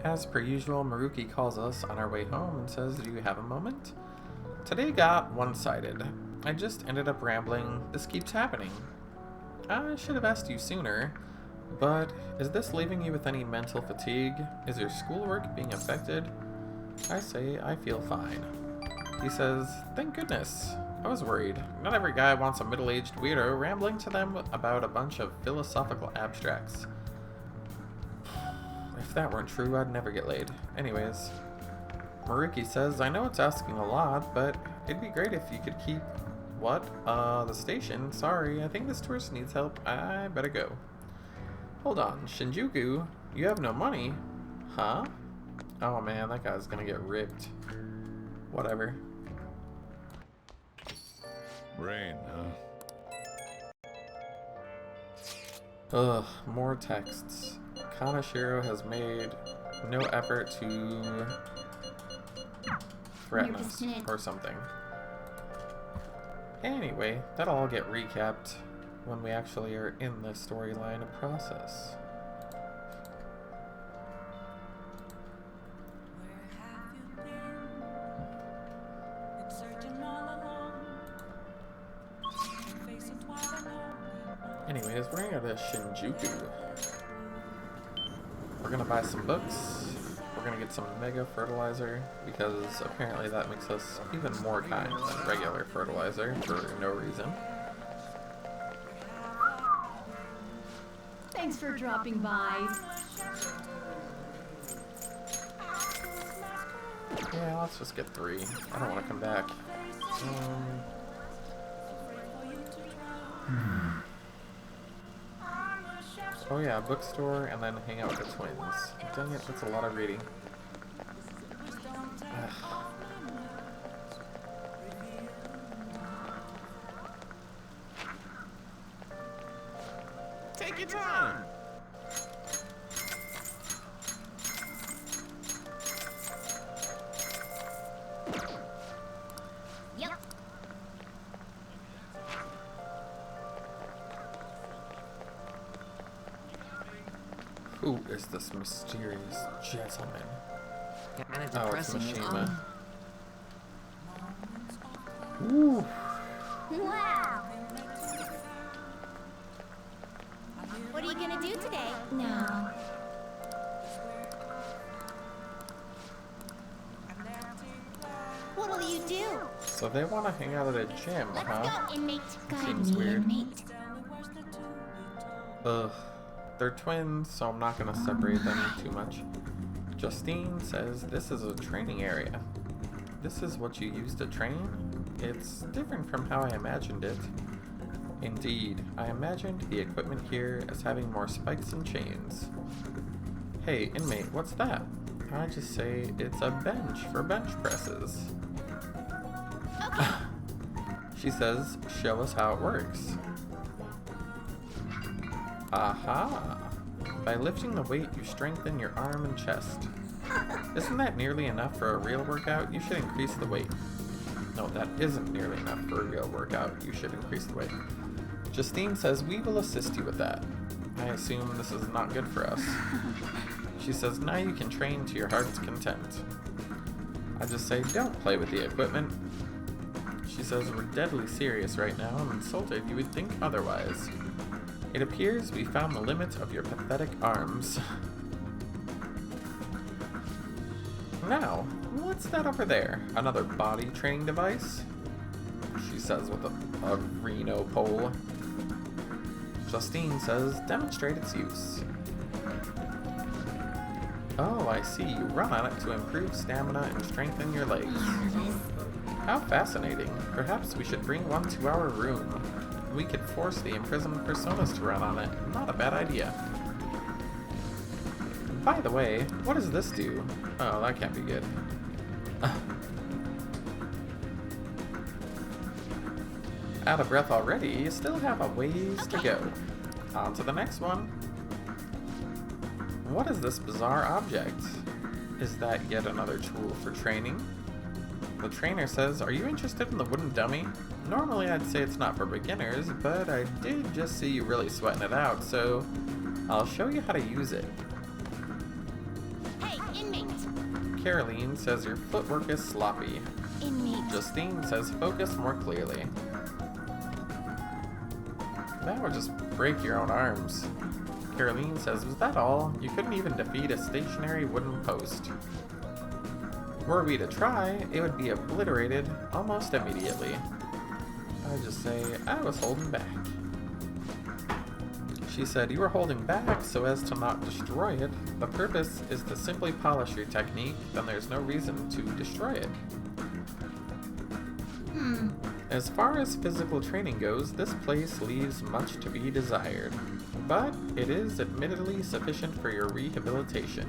As per usual, Maruki calls us on our way home and says, do you have a moment? Today got one-sided. I just ended up rambling. This keeps happening. I should have asked you sooner, but is this leaving you with any mental fatigue? Is your schoolwork being affected? I say I feel fine. He says, thank goodness. I was worried. Not every guy wants a middle-aged weirdo rambling to them about a bunch of philosophical abstracts. If that weren't true, I'd never get laid. Anyways, Maruki says, I know it's asking a lot, but it'd be great if you could keep... What? The station? Sorry, I think this tourist needs help. I better go. Hold on, Shinjuku? You have no money? Huh? Oh man, that guy's gonna get ripped. Whatever. Rain, huh? Ugh, more texts. Kanashiro has made no effort to threaten us or something. Anyway, that'll all get recapped when we actually are in the storyline process. Anyways, we're gonna go to Shinjuku. We're gonna buy some books. We're gonna get some mega fertilizer because apparently that makes us even more kind than regular fertilizer for no reason. Thanks for dropping by. Yeah, let's just get 3. I don't want to come back. Oh yeah, bookstore and then hang out with the twins. Dang it, that's a lot of reading. Take your time. Yep. Who is this mysterious gentleman? Kinda Oh, it's depressing, Mishima. Ooh. Wow. What are you gonna do today? No. What'll you do? So they want to hang out at a gym, huh? Go, inmate. Seems weird. Ugh. They're twins, so I'm not gonna separate them too much. Justine says this is a training area. This is what you use to train? It's different from how I imagined it. Indeed, I imagined the equipment here as having more spikes and chains. Hey, inmate, what's that? I just say it's a bench for bench presses. She says, show us how it works. Aha! By lifting the weight, you strengthen your arm and chest. Isn't that nearly enough for a real workout? You should increase the weight. No, that isn't nearly enough for a real workout. You should increase the weight. Justine says, we will assist you with that. I assume this is not good for us. She says, now you can train to your heart's content. I just say, don't play with the equipment. She says, we're deadly serious right now. I'm insulted. You would think otherwise. It appears we found the limit of your pathetic arms. Now, what's that over there? Another body training device? She says with a Reno pole. Justine says, demonstrate its use. Oh, I see. You run on it to improve stamina and strengthen your legs. How fascinating. Perhaps we should bring one to our room. We could force the imprisoned personas to run on it. Not a bad idea. By the way, what does this do? Oh, that can't be good. Out of breath already, you still have a ways to go. On to the next one. What is this bizarre object? Is that yet another tool for training? The trainer says, are you interested in the wooden dummy? Normally I'd say it's not for beginners, but I did just see you really sweating it out, so I'll show you how to use it. Hey, inmate! Caroline says your footwork is sloppy. Inmate. Justine says focus more clearly. That would just break your own arms. Caroline says, was that all? You couldn't even defeat a stationary wooden post. Were we to try, it would be obliterated almost immediately. I'd just say, I was holding back. She said, you were holding back so as to not destroy it. The purpose is to simply polish your technique, then there's no reason to destroy it. As far as physical training goes, this place leaves much to be desired. But it is admittedly sufficient for your rehabilitation.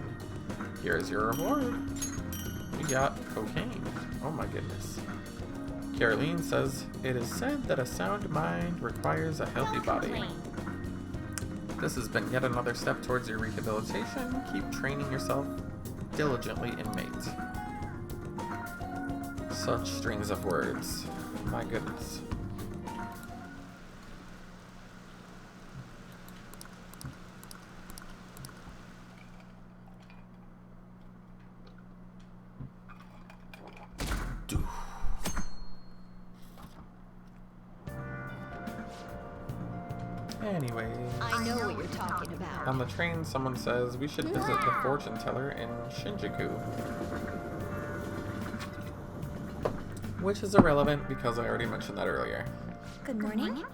Here's your reward. We got cocaine. Oh my goodness. Caroline says, it is said that a sound mind requires a healthy body. This has been yet another step towards your rehabilitation. Keep training yourself diligently, inmate. Such strings of words. My goodness. Anyway, I know what you're talking about. on the train, someone says we should visit the fortune teller in Shinjuku. Which is irrelevant because I already mentioned that earlier. Good morning.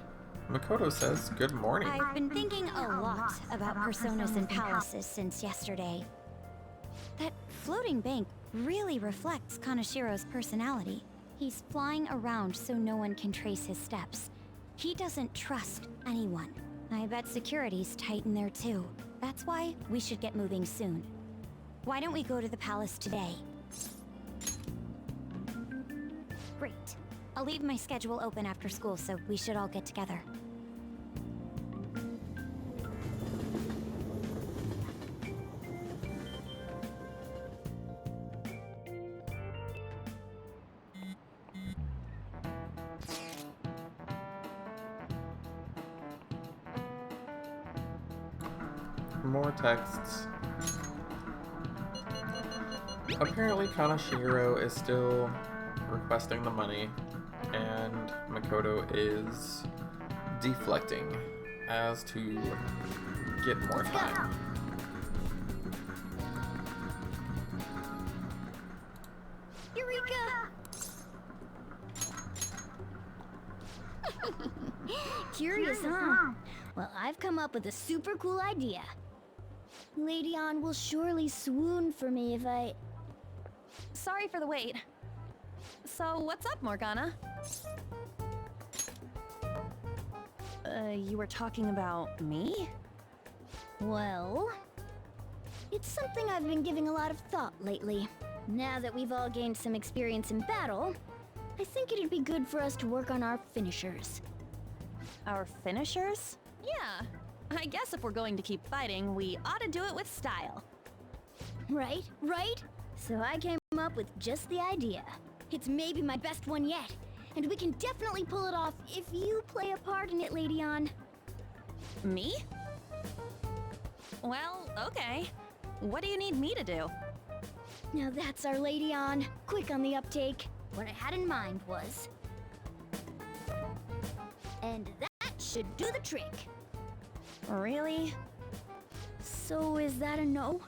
Makoto says, good morning. I've been thinking a lot about personas and palaces since yesterday. That floating bank really reflects Kanashiro's personality. He's flying around so no one can trace his steps. He doesn't trust anyone. I bet security's tight in there too. That's why we should get moving soon. Why don't we go to the palace today? Great. I'll leave my schedule open after school, so we should all get together. More texts. Apparently Kanashiro is still requesting the money, and Makoto is deflecting as to get more time. Eureka! Curious, huh? Well, I've come up with a super cool idea. Lady Ann will surely swoon for me if I... Sorry for the wait. So, what's up, Morgana? You were talking about me? Well... It's something I've been giving a lot of thought lately. Now that we've all gained some experience in battle, I think it'd be good for us to work on our finishers. Our finishers? Yeah. I guess if we're going to keep fighting, we ought to do it with style. Right, right? So I came up with just the idea. It's maybe my best one yet, and we can definitely pull it off if you play a part in it, Lady Ann. Me? Well, okay. What do you need me to do? Now that's our Lady Ann. Quick on the uptake. What I had in mind was... And that should do the trick. Really? So is that a no?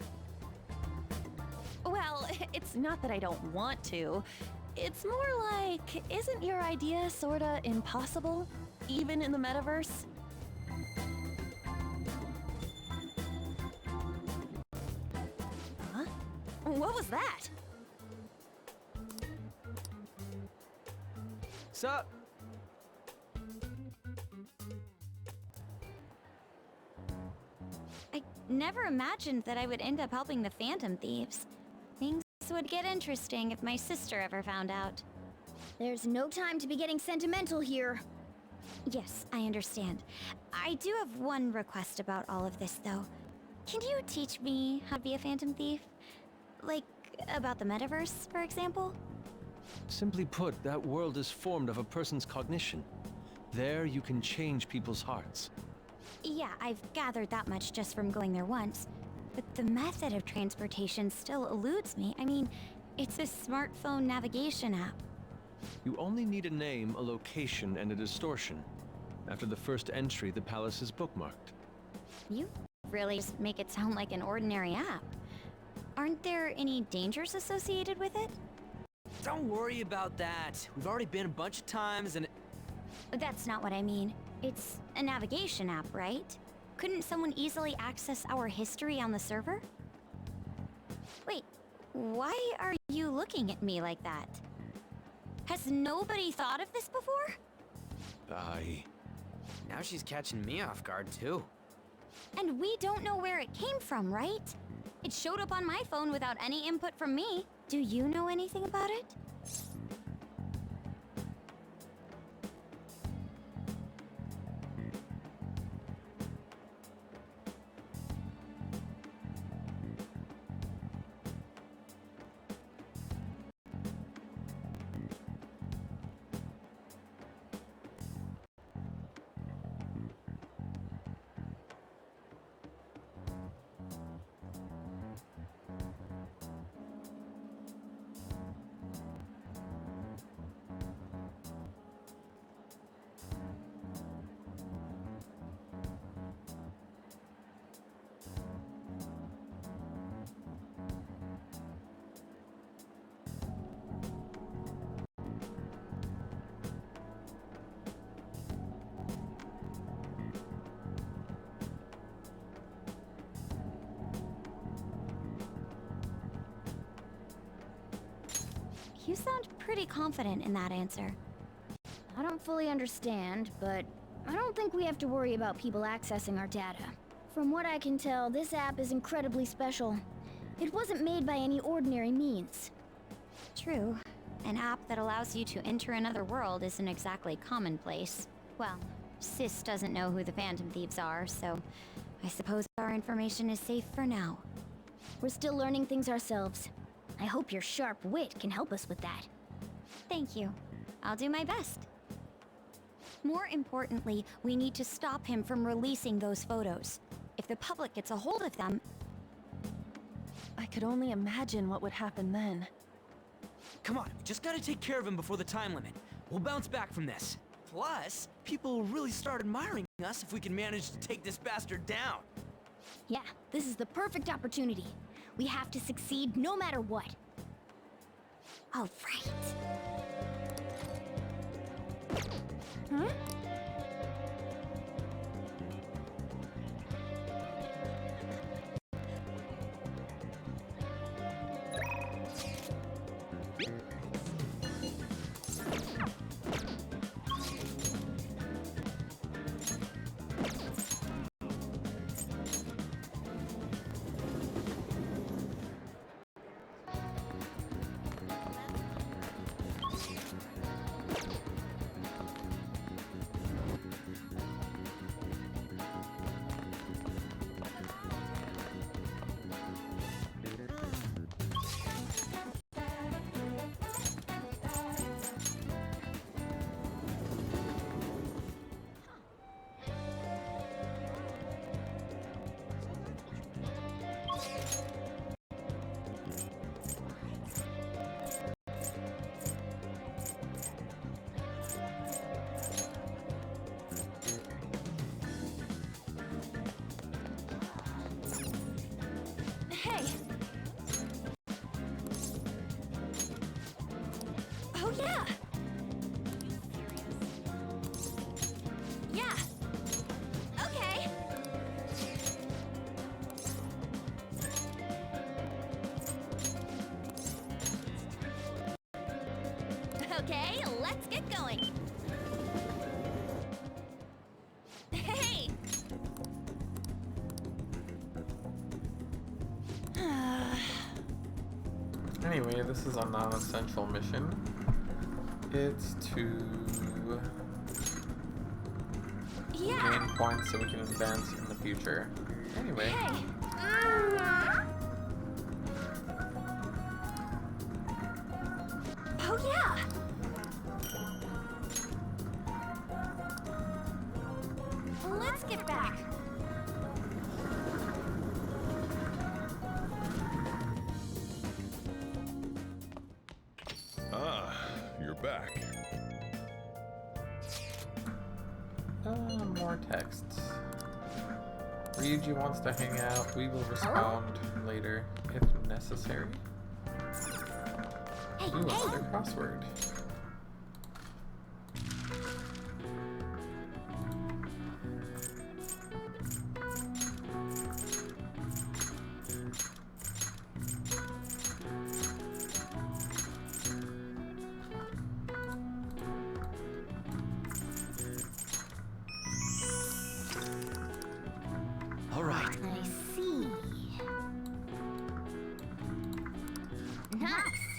Well, it's not that I don't want to. It's more like, isn't your idea sorta impossible? Even in the metaverse? Huh? What was that? Sup? I never imagined that I would end up helping the Phantom Thieves. Things would get interesting if my sister ever found out. There's no time to be getting sentimental here. Yes, I understand. I do have one request about all of this, though. Can you teach me how to be a phantom thief? Like, about the metaverse, for example? Simply put, that world is formed of a person's cognition. There you can change people's hearts. Yeah, I've gathered that much just from going there once. But the method of transportation still eludes me. I mean, it's a smartphone navigation app. You only need a name, a location, and a distortion. After the first entry, the palace is bookmarked. You really just make it sound like an ordinary app. Aren't there any dangers associated with it? Don't worry about that. We've already been a bunch of times and... That's not what I mean. It's a navigation app, right? Couldn't someone easily access our history on the server? Wait, why are you looking at me like that? Has nobody thought of this before? Now she's catching me off guard, too. And we don't know where it came from, right? It showed up on my phone without any input from me. Do you know anything about it? You sound pretty confident in that answer. I don't fully understand, but I don't think we have to worry about people accessing our data. From what I can tell, this app is incredibly special. It wasn't made by any ordinary means. True. An app that allows you to enter another world isn't exactly commonplace. Well, Sis doesn't know who the Phantom Thieves are, so I suppose our information is safe for now. We're still learning things ourselves. I hope your sharp wit can help us with that. Thank you. I'll do my best. More importantly, we need to stop him from releasing those photos. If the public gets a hold of them... I could only imagine what would happen then. Come on, we just gotta take care of him before the time limit. We'll bounce back from this. Plus, people will really start admiring us if we can manage to take this bastard down. Yeah, this is the perfect opportunity. We have to succeed no matter what. All right. Huh? Hey! Oh yeah! Yeah! Okay! Okay, let's get going! Hey! Anyway, this is a non-essential mission. It's to gain points so we can advance in the future. Anyway. Hey. Oh yeah. Let's get back. Ah, you're back. More texts. Ryuji wants to hang out. We will respond later if necessary. Ooh, another crossword. All right. I see. Nice.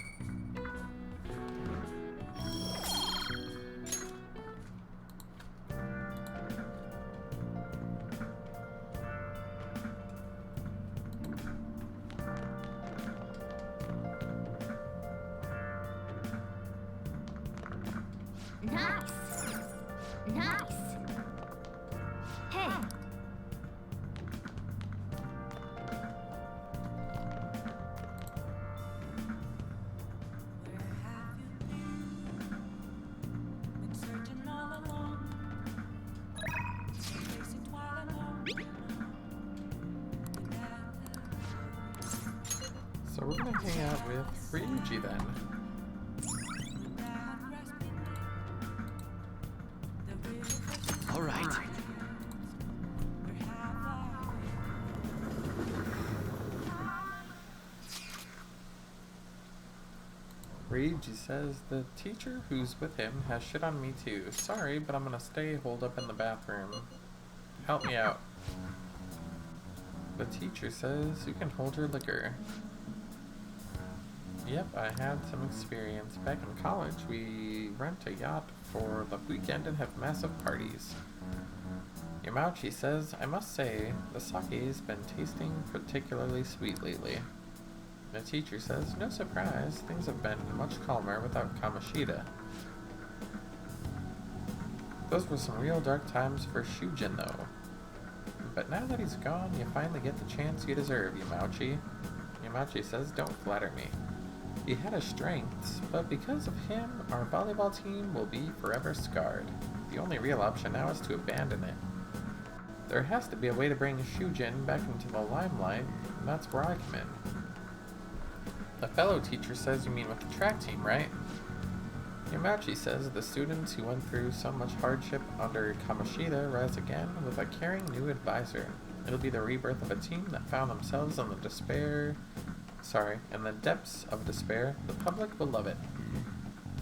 Nice. Nice. Hey. So we're gonna hang out with Ryuji then. All right. Ryuji says the teacher who's with him has shit on me too. Sorry, but I'm gonna stay holed up in the bathroom. Help me out. The teacher says you can hold your liquor. Yep, I had some experience. Back in college, we rent a yacht for the weekend and have massive parties. Yamauchi says, I must say, the sake's been tasting particularly sweet lately. The teacher says, no surprise, things have been much calmer without Kamoshida. Those were some real dark times for Shujin though. But now that he's gone, you finally get the chance you deserve, Yamauchi. Yamauchi says, don't flatter me. He had his strengths, but because of him, our volleyball team will be forever scarred. The only real option now is to abandon it. There has to be a way to bring Shujin back into the limelight, and that's where I come in. The fellow teacher says you mean with the track team, right? Yamauchi says the students who went through so much hardship under Kamoshida rise again with a caring new advisor. It'll be the rebirth of a team that found themselves in the depths of despair. The public will love it.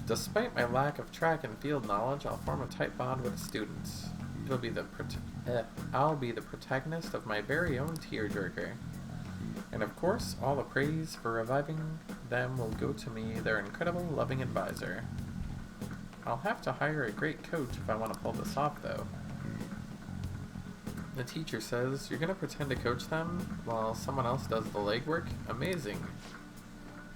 Despite my lack of track and field knowledge, I'll form a tight bond with the students. I'll be the protagonist of my very own tearjerker. And of course, all the praise for reviving them will go to me, their incredible, loving advisor. I'll have to hire a great coach if I want to pull this off, though. The teacher says, you're gonna pretend to coach them while someone else does the legwork? Amazing.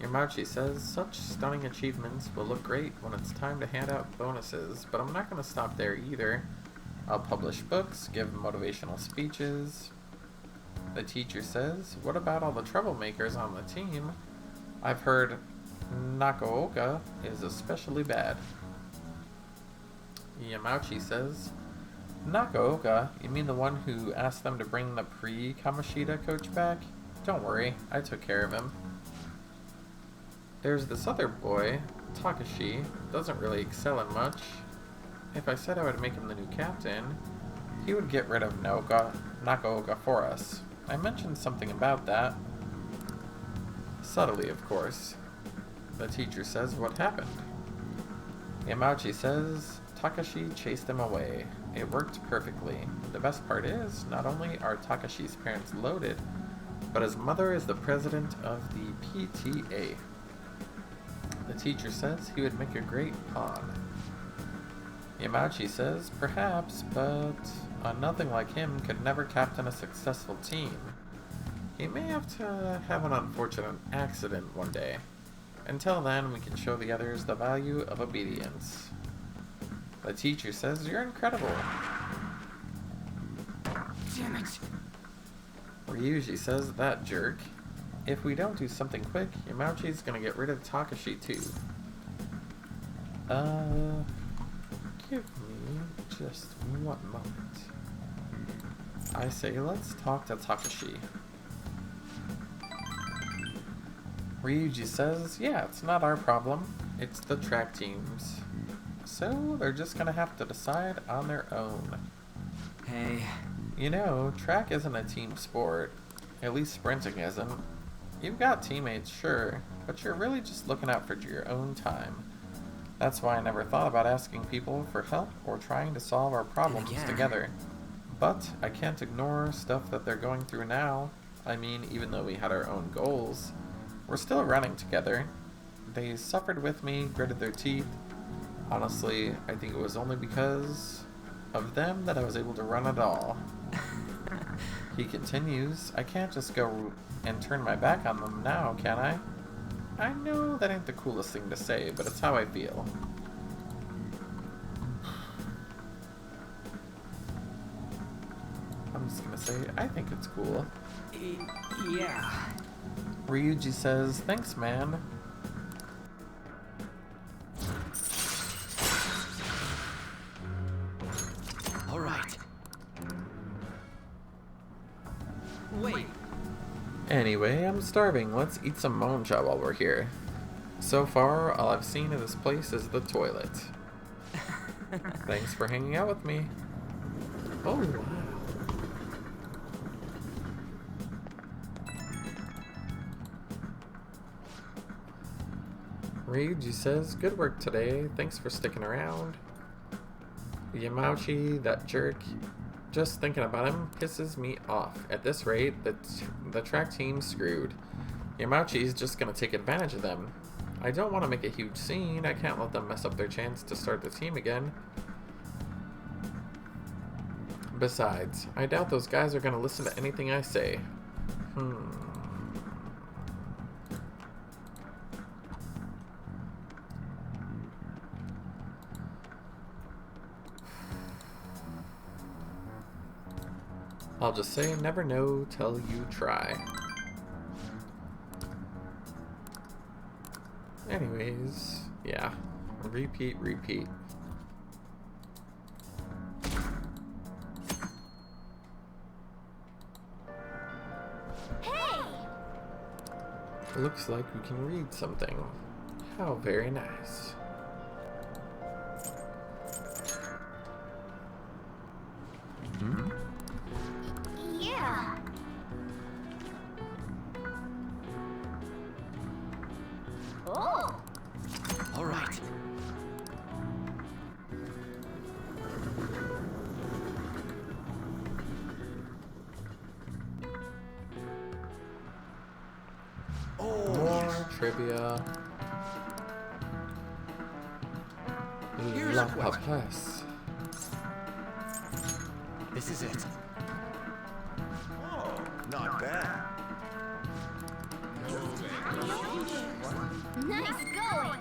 Yamauchi says, such stunning achievements will look great when it's time to hand out bonuses, but I'm not gonna stop there either. I'll publish books, give motivational speeches. The teacher says, what about all the troublemakers on the team? I've heard Nakaoka is especially bad. Yamauchi says, Nakaoka? You mean the one who asked them to bring the pre-Kamoshida coach back? Don't worry, I took care of him. There's this other boy, Takashi, doesn't really excel in much. If I said I would make him the new captain, he would get rid of Nakaoka for us. I mentioned something about that. Subtly, of course. The teacher says, what happened? Yamauchi says, Takashi chased him away. It worked perfectly. The best part is, not only are Takashi's parents loaded, but his mother is the president of the PTA. The teacher says he would make a great pawn. Yamauchi says, perhaps, but nothing like him could never captain a successful team. He may have to have an unfortunate accident one day. Until then, we can show the others the value of obedience. The teacher says you're incredible. Damn it. Ryuji says, that jerk. If we don't do something quick, Yamauchi's gonna get rid of Takashi too. Give me just one moment. I say let's talk to Takashi. Ryuji says, yeah, it's not our problem. It's the track teams. So they're just gonna have to decide on their own. Hey. You know, track isn't a team sport. At least sprinting isn't. You've got teammates, sure, but you're really just looking out for your own time. That's why I never thought about asking people for help or trying to solve our problems together. But I can't ignore stuff that they're going through now. I mean, even though we had our own goals, we're still running together. They suffered with me, gritted their teeth. Honestly, I think it was only because of them that I was able to run at all. He continues, I can't just go and turn my back on them now, can I? I know that ain't the coolest thing to say, but it's how I feel. I'm just gonna say, I think it's cool. Yeah. Ryuji says, thanks, man. All right. Wait. Anyway, I'm starving. Let's eat some monja while we're here. So far, all I've seen of this place is the toilet. Thanks for hanging out with me. Oh, wow. Ryuji says, good work today. Thanks for sticking around. Yamauchi, that jerk. Just thinking about him pisses me off. At this rate, the track team's screwed. Yamauchi's just gonna take advantage of them. I don't want to make a huge scene. I can't let them mess up their chance to start the team again. Besides, I doubt those guys are gonna listen to anything I say. I'll just say never know till you try. Anyways, yeah. Repeat, repeat. Hey! Looks like we can read something. How very nice. Yeah. Oh. All right. More trivia. Here's La a question. Papesse. This is it. Oh, not bad. Nice going.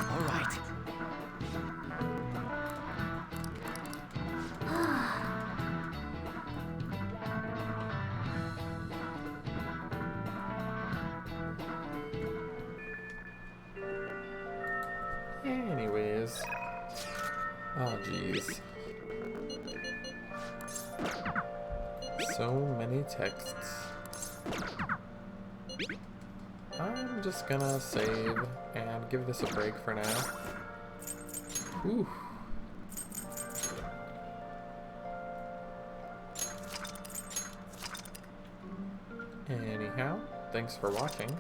All right. Anyways. Oh, jeez. So many texts. I'm just gonna save and give this a break for now. Whew. Anyhow, thanks for watching.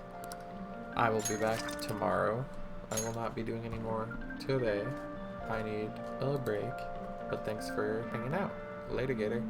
I will be back tomorrow. I will not be doing any more today. I need a break, but thanks for hanging out. Later, Gator.